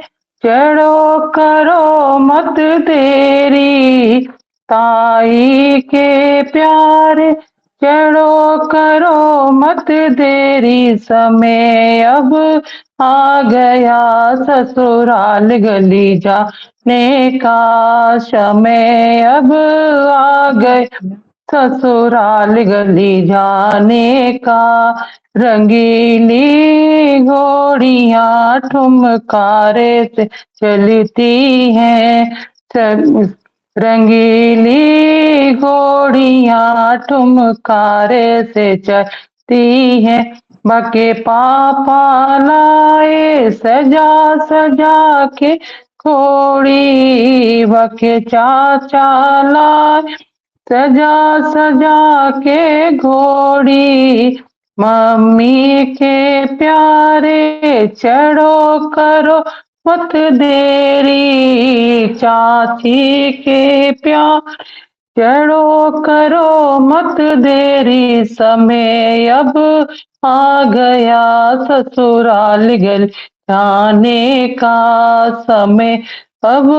चढ़ो करो मत देरी, ताई के प्यारे चढ़ो करो मत देरी। समय अब आ गया ससुराल गली जाने का, समय अब आ गया ससुराल गली जाने का। रंगीली घोड़ियां ठुमकारे से चलती हैं, रंगीली घोड़ियां ठुमकारे से चलती हैं। बके पापा लाए सजा सजा के घोड़ी, बके चाचा लाए सजा सजा के घोड़ी। मम्मी के प्यारे चढ़ो करो मत देरी, चाची के प्यार चढ़ो करो मत देरी। समय अब आ गया ससुराल गली जाने का, समय अब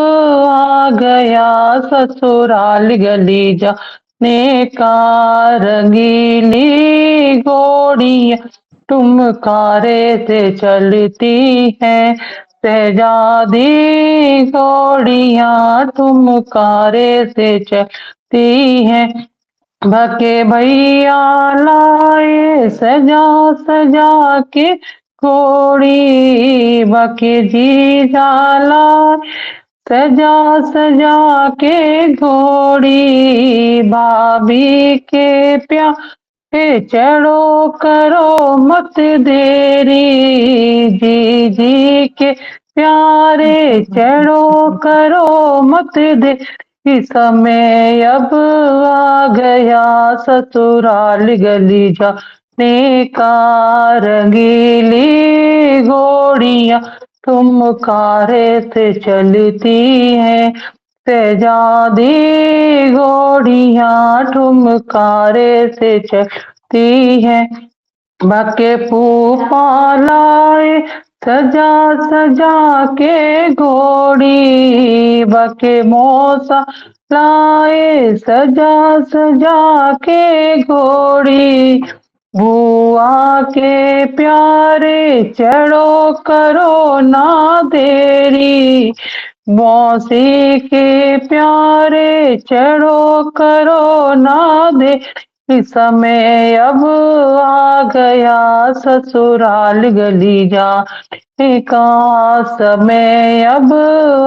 आ गया ससुराल गली जाने का। रंगीली घोड़ियां ठुमकारे से चलती हैं, सहजादी घोड़ियां ठुमकारे से चलती हैं। भके भैया लाए सजा सजा के घोड़ी, भके जीजा लाए सजा सजा के घोड़ी। भाभी के प्यारे चढ़ो करो मत देरी, जी जी के प्यारे चढ़ो करो मत देरी। समय अब आ गया ससुराल गली जाने का, रंगीली घोड़ियां ठुमकारे से चलती हैं। सहजादी घोड़ियां ठुमकारे से चलती हैं। भके फूफा लाए सजा सजा के घोड़ी, भके मौसा लाए सजा सजा के घोड़ी। बुआ के प्यारे चढ़ो करो ना देरी, मौसी के प्यारे चढ़ो करो ना देरी। समय अब आ गया ससुराल गली जाने का, समय अब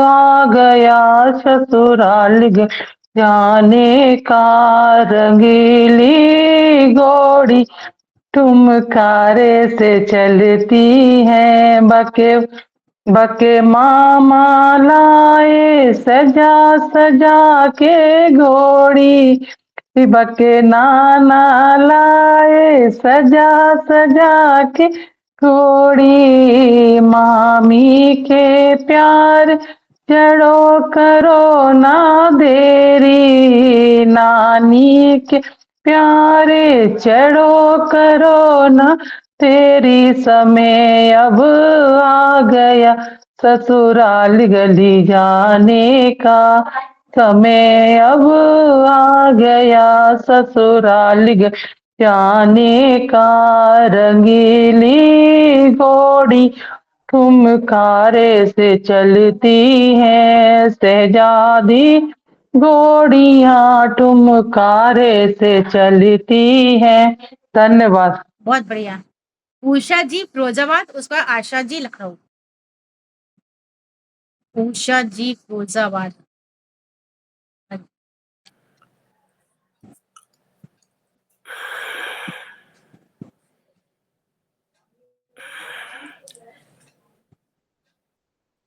आ गया ससुराल गली जाने का। रंगीली घोड़ी ठुमकारे से चलती है। बके मामा लाए सजा सजा के घोड़ी, बके नाना लाए सजा सजा के घोड़ी। मामी के प्यार चढ़ो करो ना देरी, नानी के प्यारे चढ़ो करो ना तेरी। समय अब आ गया ससुराल गली जाने का, समय अब आ गया ससुराल गली जाने का। रंगीली घोड़ी ठुमकारे से चलती हैं। सहजादी घोड़ियां ठुमकारे से चलती हैं। धन्यवाद। बहुत बढ़िया। उषा जी फिरोजाबाद, उसका आशा जी लखनऊ। उषा जी फिरोजाबाद।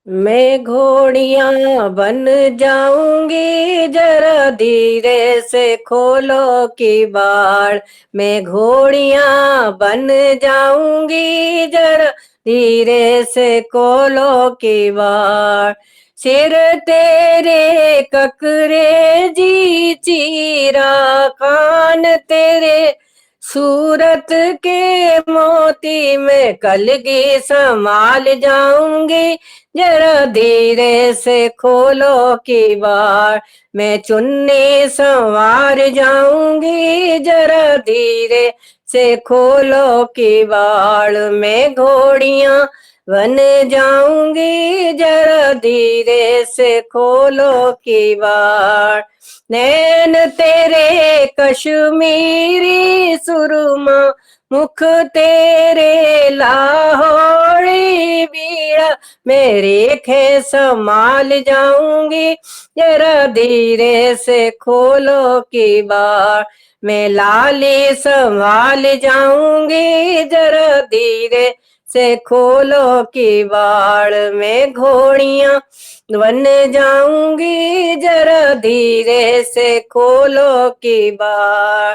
मैं घोड़ियां बन जाऊंगी जरा धीरे से खोलो किवाड़, मैं घोड़ियां बन जाऊंगी जरा धीरे से खोलो किवाड़। सिर तेरे ककरे जी चीरा, कान तेरे सूरत के मोती, में कलगी संभाल जाऊंगी जरा धीरे से खोलो किवाड़। मैं चुन्नी संवार जाऊंगी जरा धीरे से खोलो किवाड़। मैं घोड़ियां बन जाऊंगी जरा धीरे से खोलो किवाड़। नैन तेरे कश्मीरी सुरमा, मुख तेरे लाहौरी बीड़ा, मेरी खे संभाल जाऊंगी जरा धीरे से खोलो किवाड़। मैं लाली संभाल जाऊंगी जरा धीरे से खोलो किवाड़। मैं घोड़ियां बन जाऊंगी जरा धीरे से खोलो किवाड़।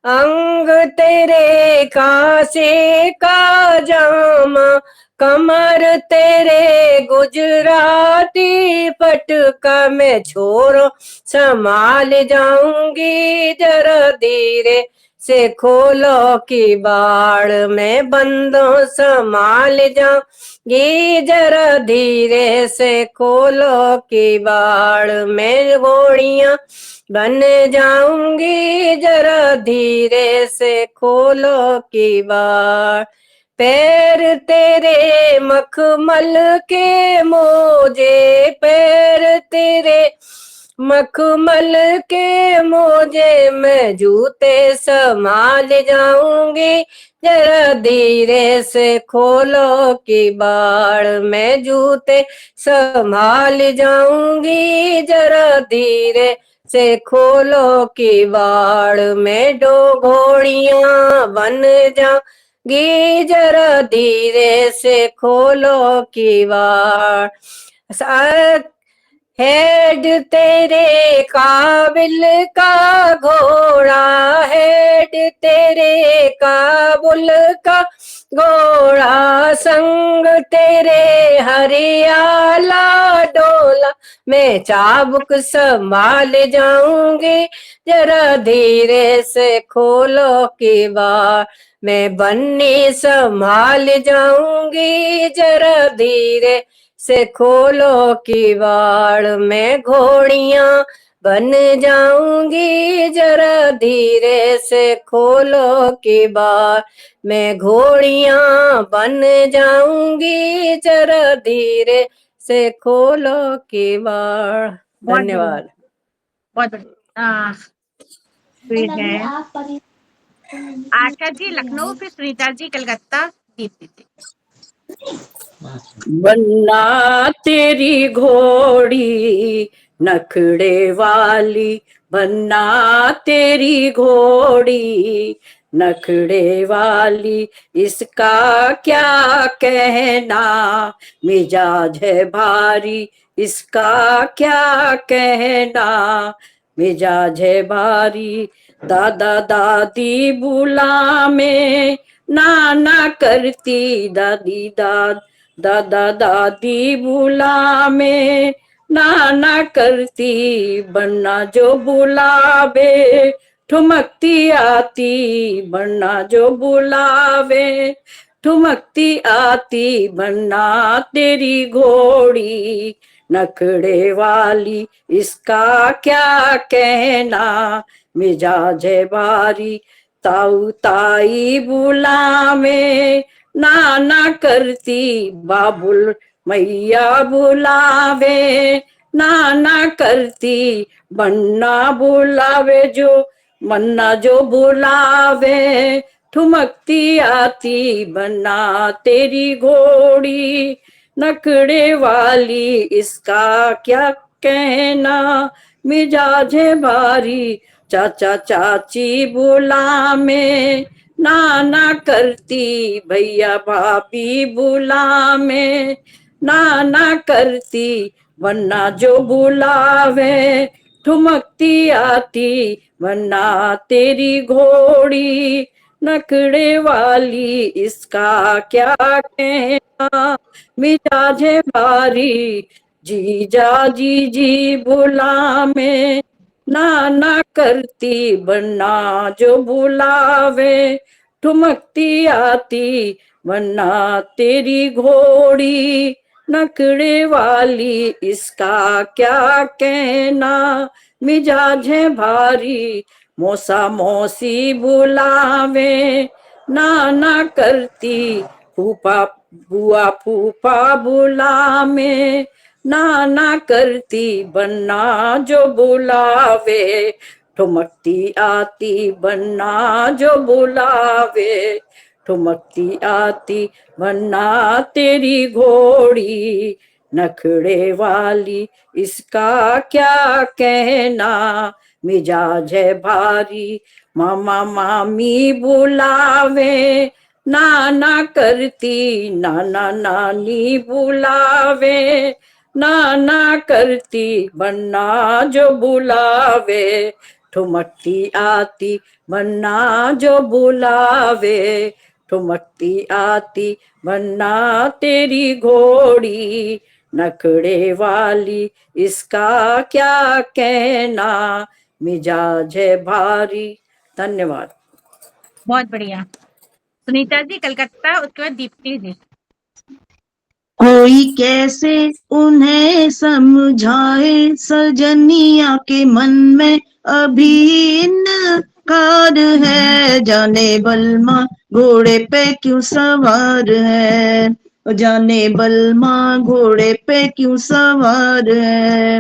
अंग तेरे कासे का जामा, कमर तेरे गुजराती पटका, मैं छोरो संभाल जाऊंगी जरा धीरे से खोलो किवाड़। मैं बंदों संभाल जाऊंगी जरा धीरे से खोलो किवाड़। मैं घोड़ियां बन जाऊंगी जरा धीरे से खोलो किवाड़। पैर तेरे मखमल के मोजे, पैर तेरे मखमल के मोजे, मैं जूते संभाल जाऊंगी, जरा धीरे से खोलो किवाड़, मैं जूते संभाल जाऊंगी, जरा धीरे से खोलो किवाड़, मैं दो घोड़ियां बन जाऊंगी, जरा धीरे से खोलो किवाड़। हेड तेरे काबिल का घोड़ा, हेड तेरे काबुल का घोड़ा, संग तेरे हरियाला डोला, मैं चाबुक संभाल जाऊंगी, जरा धीरे से खोलो किवाड़, मैं बन्नी संभाल जाऊंगी, जरा धीरे से खोलो किवाड़, मैं घोड़ियां बन जाऊंगी, जरा धीरे से खोलो किवाड़, मैं घोड़ियां बन जाऊंगी, जरा धीरे से खोलो किवाड़। बहुत बढ़िया, धन्यवाद। बहुत बढ़िया। फिर है आशा जी लखनऊ, फिर सुनीता जी कलकत्ता, दीप्ति जी। बन्ना तेरी घोड़ी नखड़े वाली, बन्ना तेरी घोड़ी नखड़े वाली, इसका क्या कहना मिजाज है भारी, इसका क्या कहना मिजाज है भारी, दादा दादी बुला में नाना करती, दादी दादा दादी बुला में नाना करती, बन्ना जो बुलावे ठुमकती आती, बन्ना जो बुलावे ठुमकती आती, बन्ना तेरी घोड़ी नखड़े वाली, इसका क्या कहना मिजाज है भारी, ताऊ ताई बुला में नाना करती, बाबुल मैया बुलावे नाना करती, बन्ना बुलावे जो मन्ना जो बुलावे ठुमकती आती, बन्ना तेरी घोड़ी नखड़े वाली, इसका क्या कहना मिजाज है भारी, चाचा चाची बुला में नाना करती, भैया भाभी बुला में नाना करती, वन्ना जो बुलावे ठुमकती आती, वन्ना तेरी घोड़ी नखड़े वाली, इसका क्या कहना मिजाज है भारी, जीजा जी बुला में नाना करती, वन्ना जो बुलावे ठुमकती आती, वन्ना तेरी घोड़ी नखड़े वाली, इसका क्या कहना मिजाज है भारी, मौसा मौसी बुलावे नाना करती, फूफा बुआ फूफा बुला में नाना करती, बन्ना जो बुलावे ठुमकती आती, बन्ना जो बुलावे ठुमकती आती, बन्ना तेरी घोड़ी नखड़े वाली, इसका क्या कहना मिजाज है भारी, मामा मामी बुलावे नाना करती, नाना नानी बुलावे नाना करती, बन्ना जो बुलावे ठुमकती आती, बन्ना जो बुलावे ठुमकती आती, बन्ना तेरी घोड़ी नखड़े वाली, इसका क्या कहना मिजाज है भारी। धन्यवाद। बहुत बढ़िया। सुनीता जी कलकत्ता, उसके बाद दीप्ति जी। कोई कैसे उन्हें समझाए, सजनिया के मन में अभी इन कार है, जाने बलमा घोड़े पे क्यों सवार है, जाने बलमा घोड़े पे क्यों सवार है।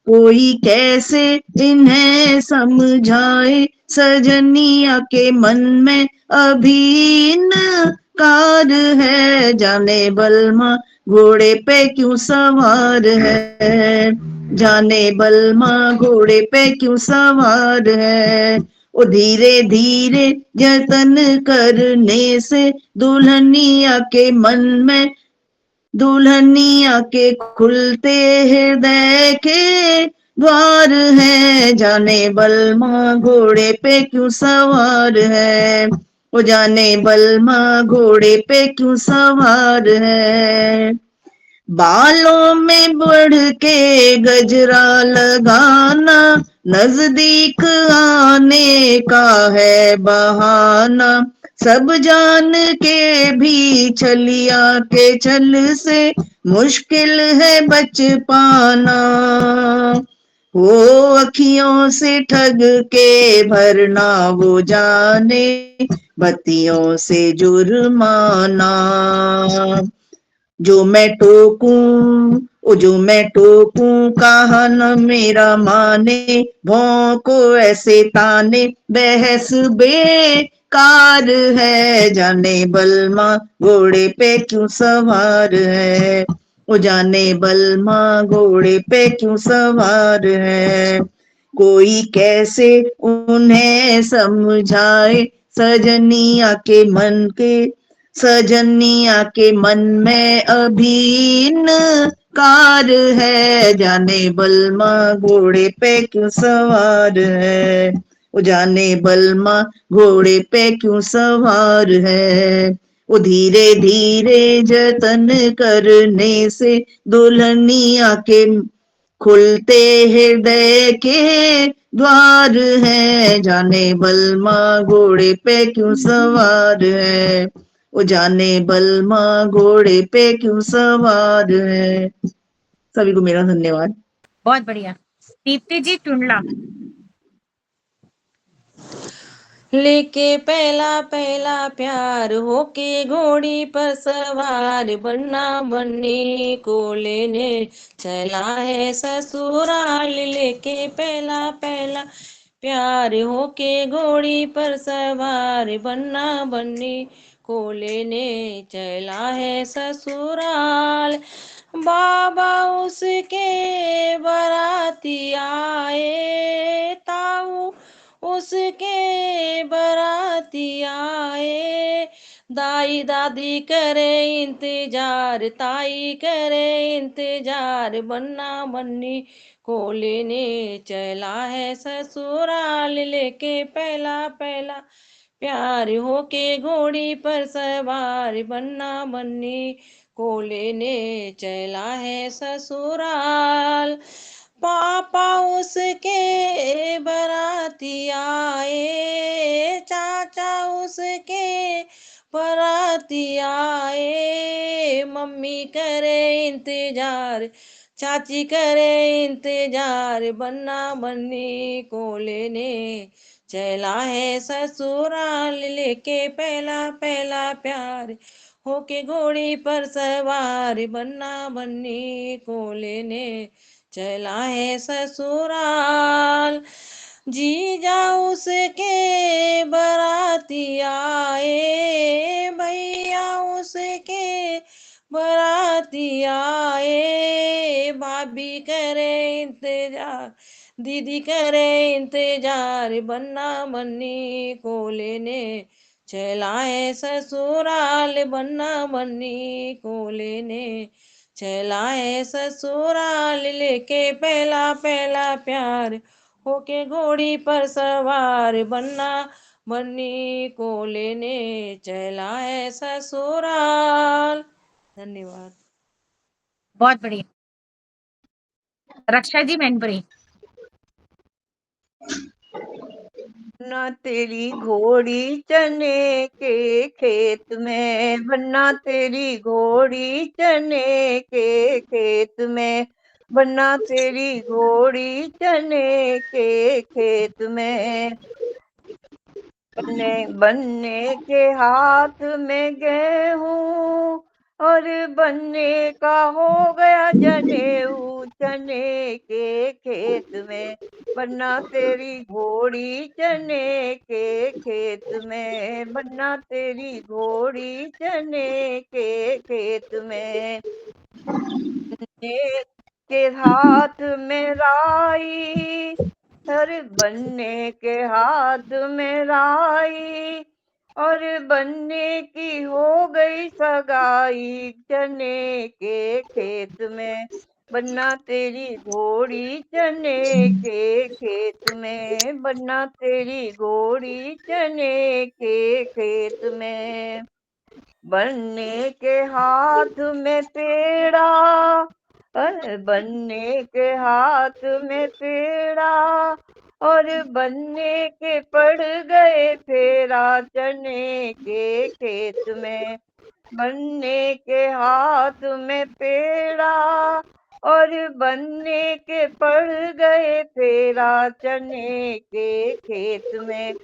कोई कैसे इन्हें समझाए, सजनिया के मन में अभी कार है, जाने बलमा घोड़े पे क्यों सवार है, जाने बलमा घोड़े पे क्यों सवार है। ओ धीरे धीरे जतन करने से दुल्हनिया के मन में, दुल्हनिया के खुलते हृदय के द्वार है, जाने बलमा घोड़े पे क्यों सवार है, ओ जाने बलमा घोड़े पे क्यों सवार है। बालों में बढ़ के गजरा लगाना, नजदीक आने का है बहाना, सब जान के भी छलिया के छल से मुश्किल है बच पाना। वो अखियों से ठग के भरना वो जाने, बत्तियों से जुर्माना। जो मैं टोकूं, ओ जो मैं टोकूं कहा न मेरा माने, भौंको ऐसे ताने बहस बेकार है, जाने बलमा घोड़े पे क्यों सवार है, ओ जाने बलमा घोड़े पे क्यों सवार है। कोई कैसे उन्हें समझाए, सजनिया के मन के, सजनिया के मन में अभी कार है, जाने बलमा घोड़े पे क्यों सवार है, वो जाने बलमा घोड़े पे क्यों सवार है। वो धीरे धीरे जतन करने से दुल्हनिया के खुलते हृदय के द्वार है, जाने बलमा घोड़े पे क्यों सवार है, वो जाने बलमा घोड़े पे क्यों सवार है। सभी को मेरा धन्यवाद। बहुत बढ़िया। दीप्ति जी टुंडला। लेके पहला पहला प्यार होके घोड़ी पर सवार, बनना बनने को लेने चला है ससुराल। लेके पहला पहला प्यार होके घोड़ी पर सवार, बनना बनने को लेने चला है ससुराल। बाबा उसके बराती आए, ताऊ उसके बराती आए, दाई दादी करे इंतजार, ताई करे इंतजार, बन्ना बन्नी को लेने चला है ससुराल। लेके पहला पहला प्यार होके घोड़ी पर सवार, बन्ना बन्नी को लेने चला है ससुराल। पापा उसके बराती आए, चाचा उसके बराती आए, मम्मी करे इंतजार, चाची करे इंतजार, बन्ना बन्नी को लेने चला है ससुराल। लेके पहला पहला प्यार होके घोड़ी पर सवार, बन्ना बन्नी को लेने चला है ससुराल। जीजा उसके बराती आए, भैया उसके बराती आए, भाभी करे इंतजार, दीदी करे इंतजार, बन्ना बन्नी को लेने चला है ससुराल, बन्ना बन्नी को लेने चला है ससुराल। लेके पहला पहला प्यार होके घोड़ी पर सवार, बन्ना बन्नी को लेने चला है ससुराल। धन्यवाद। बहुत बढ़िया। रक्षा जी मैनपुरी। बनना तेरी घोड़ी चने के खेत में, बनना तेरी घोड़ी चने के खेत में, बनना तेरी घोड़ी चने के खेत में। बनने के हाथ में गेहूं और बनने का हो गया जनेऊ चने के खेत में। बनना तेरी घोड़ी चने के खेत में, बनना तेरी घोड़ी चने के खेत में। बनने के हाथ में राई, अरे बनने के हाथ में राई और बनने की हो गई सगाई चने के खेत में। बनना तेरी घोड़ी चने के खेत में, बनना तेरी घोड़ी चने के खेत में। बनने के हाथ में पेड़ा, अरे बनने के हाथ में पेड़ा और बनने के पड़ गए फेरा चने के खेत में। बनने के हाथ में पेड़ा और बनने के पड़ गए फेरा चने के खेत में।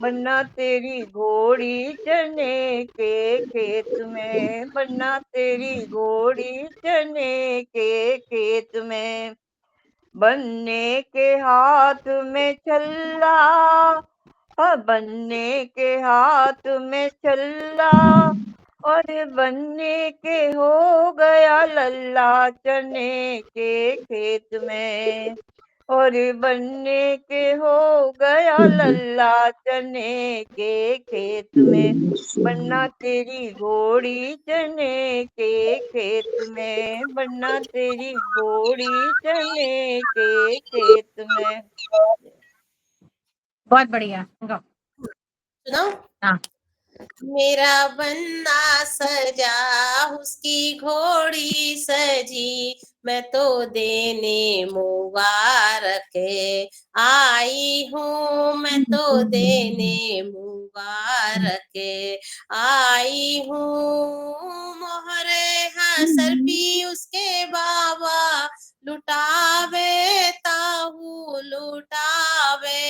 बनना तेरी घोड़ी चने के खेत में, बनना तेरी घोड़ी चने के खेत में। बनने के हाथ में छल्ला, बनने के हाथ में छल्ला और बनने के हो गया लल्ला चने के खेत में। और बनने के हो गया लल्ला चने के खेत में। बनना तेरी घोड़ी चने के खेत में, बनना तेरी घोड़ी चने के खेत में। बहुत बढ़िया, गाओ। सुनाओ। हाँ। मेरा बन्ना सजा उसकी घोड़ी सजी, मैं तो देने मुबारक आई हूँ, मैं तो देने मुबारक आई हूँ। मोहरे हसर पी उसके बाबा, लुटावे ताहू लुटावे।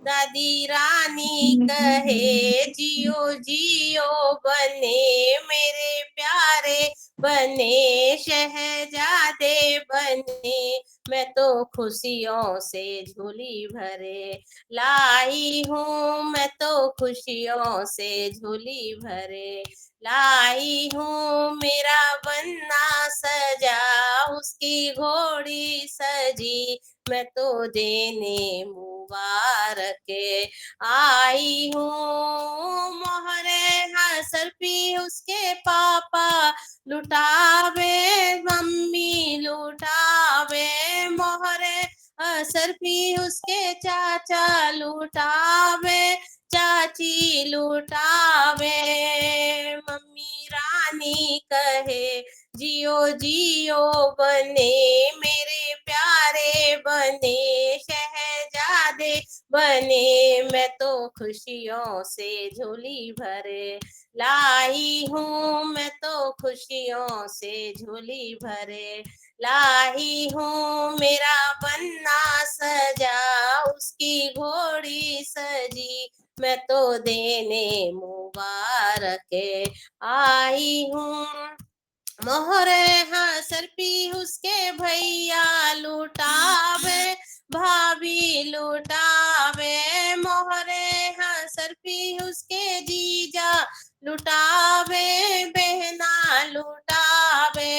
दादी रानी कहे जियो जियो बने मेरे प्यारे, बने शहजादे बने, मैं तो खुशियों से झोली भरे लाई हूँ, मैं तो खुशियों से झोली भरे लाई हूँ। मेरा बन्ना सजा उसकी घोड़ी सजी, मैं तो देने मुबारक आई हूँ। मोहरे हसर पी उसके पापा, लुटावे मम्मी लुटावे। मोहरे हसर पी उसके चाचा, लुटावे चाची लुटावे। मम्मी रानी कहे जियो जियो बने मेरे प्यारे, बने शहजादे बने, मैं तो खुशियों से झोली भरे लाई हूँ, मैं तो खुशियों से झोली भरे लाई हूँ। मेरा बन्ना सजा उसकी घोड़ी सजी, मैं तो देने मुबारक आई हूँ। मोहरे हसर पी उसके भैया, लुटावे भाभी लुटावे। मोहरे हसर पी उसके जीजा, लुटावे बहना लुटावे।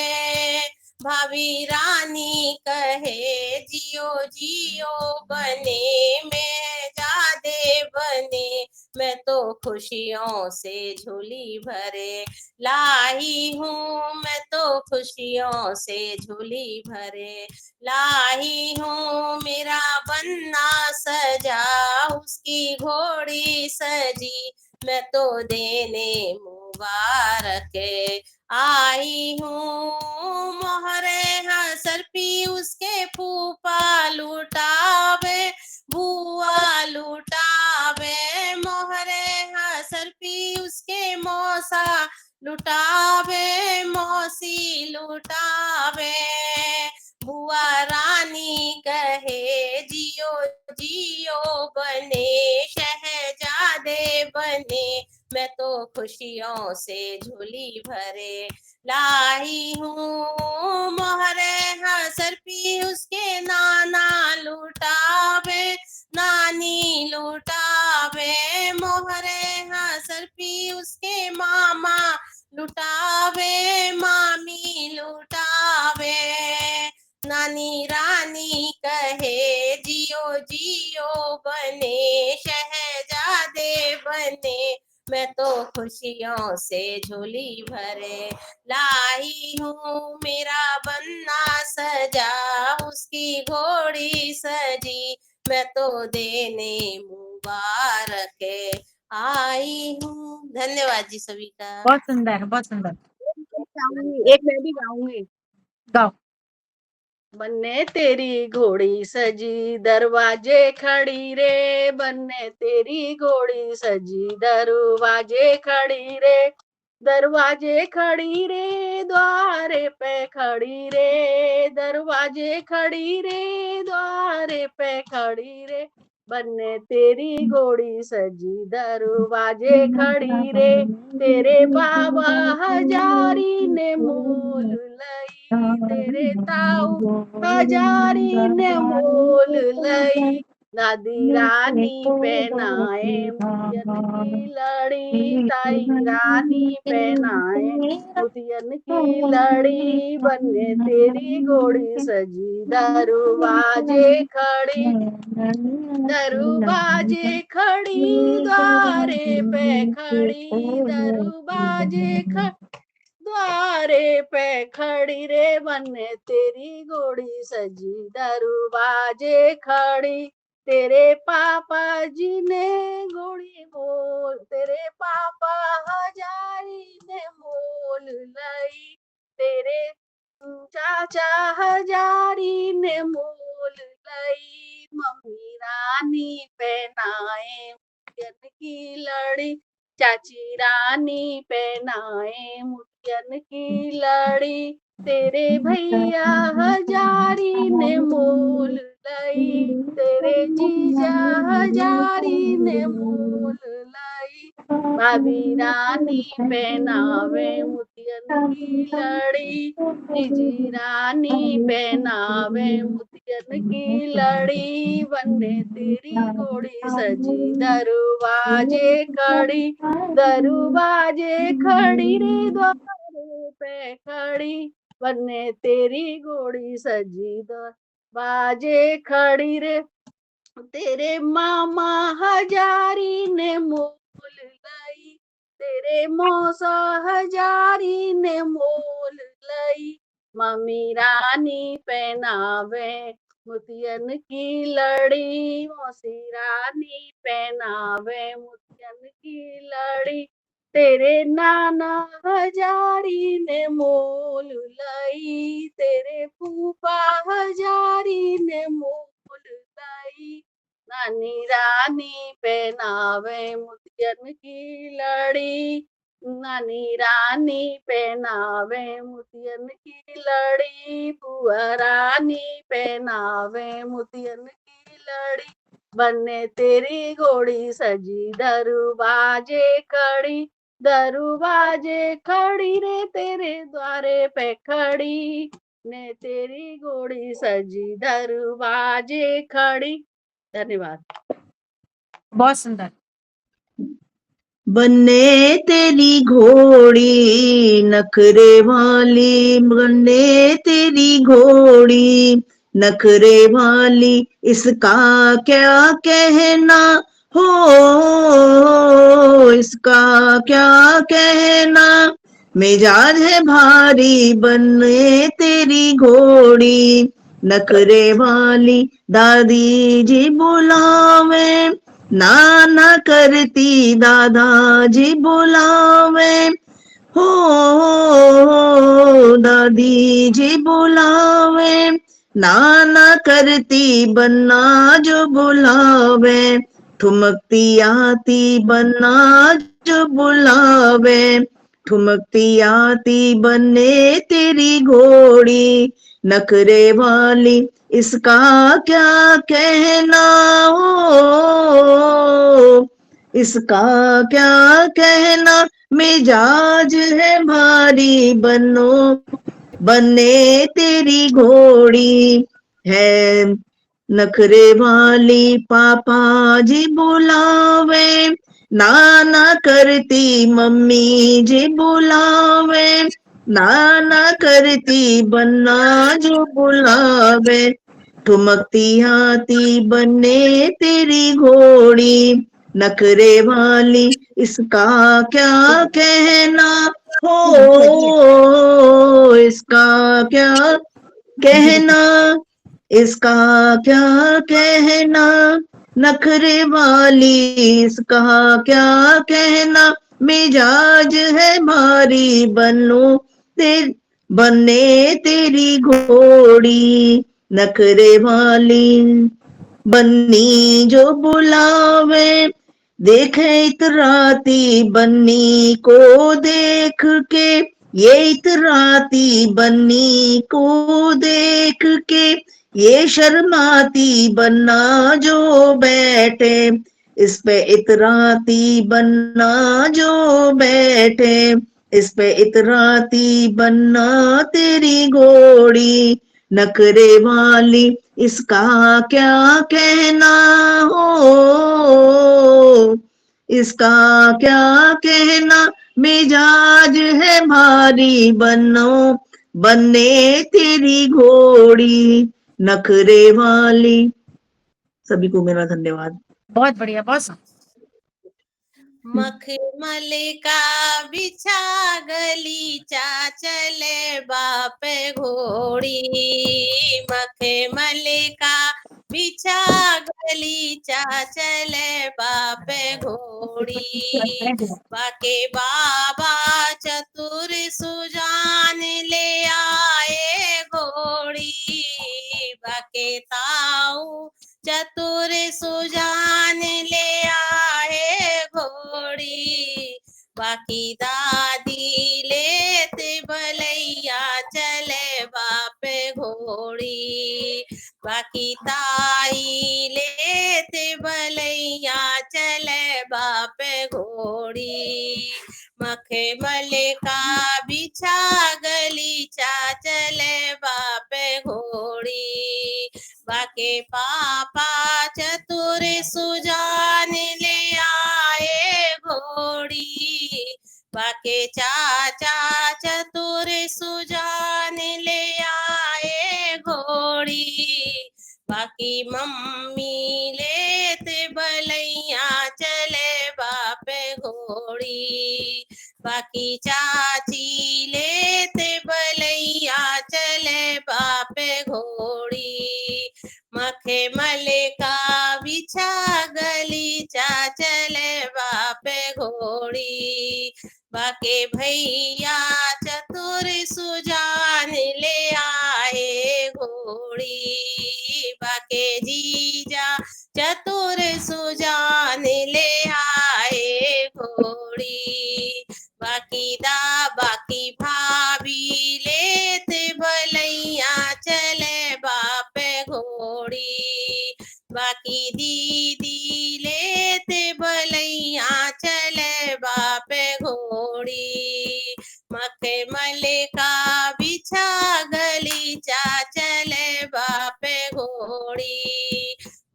भाभी रानी कहे जियो जियो बने में जादे बने, मैं तो खुशियों से झोली भरे लाई हूँ, मैं तो खुशियों से झोली भरे लाई हूँ। मेरा बन्ना सजा उसकी घोड़ी सजी, मैं तो देने मुबारक आई हूँ। मोहरे हसर पी उसके फूफा, लुटावे बुआ लुटावे। मोहरे हसर पी उसके मौसा, लुटावे मौसी लुटावे। बुआ रानी कहे जियो जियो बने शहजादे खुशियों से झोली भरे लाई हूँ। मोहरे हसर पी उसके नाना लुटावे, नानी लुटावे। मोहरे हसर पी उसके मामा लुटावे, मामी लुटावे। नानी रानी कहे जियो जियो बने शहजादे बने, मैं तो खुशियों से झोली भरे लाई हूँ। मेरा बन्ना सजा उसकी घोड़ी सजी, मैं तो देने मुबारक आई हूँ। धन्यवाद जी सभी का। बहुत सुंदर, बहुत सुंदर। एक मैं भी गाऊंगी। गाओ। बन्ने तेरी घोड़ी सजी दरवाजे खड़ी रे, बन्ने तेरी घोड़ी सजी दरवाजे खड़ी रे, दरवाजे खड़ी रे द्वारे पे खड़ी रे, दरवाजे खड़ी रे द्वारे पे खड़ी रे। बन्ने तेरी घोड़ी सजी दरवाजे खड़ी रे, तेरे बाबा हजारी ने मोल लई, तेरे ताऊ हजारी ने मोल लई। दादी रानी पहनाए मोतियन की लड़ी, ताई रानी पहनाए मोतियन की लड़ी। बन्ने तेरी घोड़ी सजी दरवाजे खड़ी, दरवाजे खड़ी द्वारे पे खड़ी, दरवाजे द्वारे पे खड़ी रे। बन्ने तेरी घोड़ी सजी दरवाजे खड़ी, तेरे पापा जी ने घोड़ी मोल, तेरे पापा हजारी ने मोल लई, तेरे चाचा हजारी ने मोल लई। मम्मी रानी पहनाए मोतियन की लड़ी, चाची रानी पहनाए मोतियन की लड़ी। तेरे भैया हजारी ने मोल लई, तेरे जीजा हजारी ने मोल लई। भाभी रानी पहनावे मोतियन की लड़ी, जीजी रानी पहनावे मोतियन की लड़ी। बन्ने तेरी घोड़ी सजी दरवाजे खड़ी, दरवाजे खड़ी रे द्वारे पे खड़ी। बन्ने तेरी घोड़ी सजी दरवाजे खड़ी रे, तेरे मामा हजारी ने मोल लई, तेरे मौसा हजारी ने मोल लई। मम्मी रानी पहनावे मोतियन की लड़ी, मौसी रानी पहनावे मोतियन की लड़ी। तेरे नाना हजारी ने मोल लई, तेरे फूफा हजारी ने मोल लई। नानी रानी पहनावे मोतियन की लड़ी, नानी रानी पहनावे मोतियन की लड़ी। बुआ रानी पहनावे मोतियन की लड़ी, बन्ने तेरी घोड़ी सजी दरवाजे खड़ी, दरवाजे खड़ी रे तेरे द्वारे पे खड़ी। ने तेरी घोड़ी सजी दरवाजे खड़ी। धन्यवाद। बहुत सुंदर। बन्ने तेरी घोड़ी नखरे वाली, बन्ने तेरी घोड़ी नखरे वाली, इसका क्या कहना हो, इसका क्या कहना। मिजाज है भारी बन्ने तेरी घोड़ी नखरे वाली, दादी जी बुलावे नाना करती, दादाजी बुलावे हो, दादी जी बुलावे नाना करती, बन्ना जो बुलावे ठुमकती आती, बन्ना जो बुलावे ठुमकती आती। बन्ने तेरी घोड़ी नखरे वाली, इसका क्या कहना हो, इसका क्या कहना, मिजाज है भारी, बनो बने तेरी घोड़ी है नखरे वाली। पापा जी बुलावे, नाना करती मम्मी जी बुलावे, नाना करती बन्ना जो बुलावे, ठुमकती आती बने तेरी घोड़ी नखरे वाली। इसका क्या कहना हो, इसका क्या कहना, इसका क्या कहना, नखरे वाली इसका क्या कहना, मिजाज है भारी, बने तेरी घोड़ी नखरे वाली। बन्नी जो बुलावे, देखे इतराती बन्नी को देख के, ये इतराती बन्नी को देख के, ये शर्माती बन्ना जो बैठे, इस पे इतराती बन्ना जो बैठे, इस पे इतराती बन्ना तेरी घोड़ी नखरे वाली। इसका क्या कहना हो, इसका क्या कहना, मिजाज है भारी, बनो बने तेरी घोड़ी नखरे वाली। सभी को मेरा धन्यवाद। बहुत बढ़िया, बहुत मखमल का बिछा गलीचा, चले बाप घोड़ी। मखमल का बिछा गलीचा, चले बाप घोड़ी। बाके बाबा चतुर सुजान ले आए घोड़ी, बाके ताऊ चतुर सुजान ले आए घोड़ी। बाकी दादी लेते बलैया, चले बाप घोड़ी। बाकी ताई लेते बलैया, चले बाप घोड़ी। मखमल का बिछा गलीचा, चले बाप घोड़ी। बाके पापा चतुर सुजान ले आए घोड़ी, बाके चाचा चतुर सुजान ले आए घोड़ी। बाकी मम्मी लेते बलैया, चले बाप घोड़ी। बाकी चाची लेते बलैया, चले बाप घोड़ी। मखमल का बिछा गलीचा, चले बाप घोड़ी। बाके भैया चतुर सुजान ले आए घोड़ी, बाके जीजा चतुर सुजान ले आए घोड़ी। बाकी भाभी लेते बलैया, चले बाप घोड़ी। बाकी दीदी लेते बलैया, चले बाप घोड़ी। मखमल का बिछा गलीचा, चले बाप घोड़ी।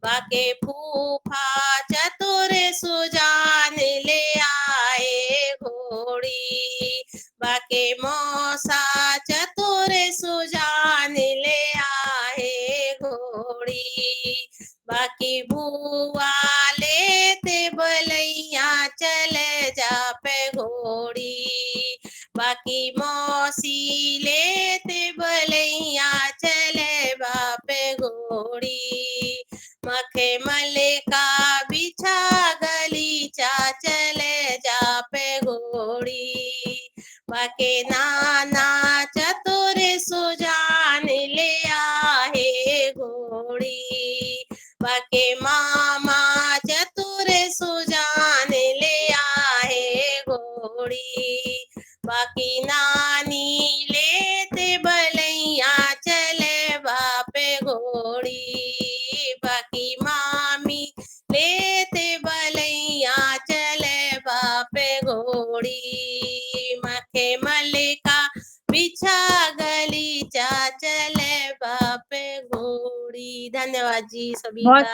बाके फूफा चतुर सुजान ले आए घोड़ी, बाके मौसा चतुर सुजान ले आए घोड़ी। बाकी बुआ लेते बलैया, चले जाप घोड़ी। बाकी मौसी लेते बलैया, चले बाप घोड़ी। मखमल का बिछा गलीचा, चले जाप घोड़ी। बाके नाना चतुर सुजान ले आए घोड़ी। बाके मामा चतुर सुजान ले आए घोड़ी। बाकी नानी लेते बलैया, चले बाप घोड़ी। बाकी मामी लेते बलैया, चले का पीछा गलीचा चले बाप घोड़ी। धन्यवाद जी सभी बहुत का।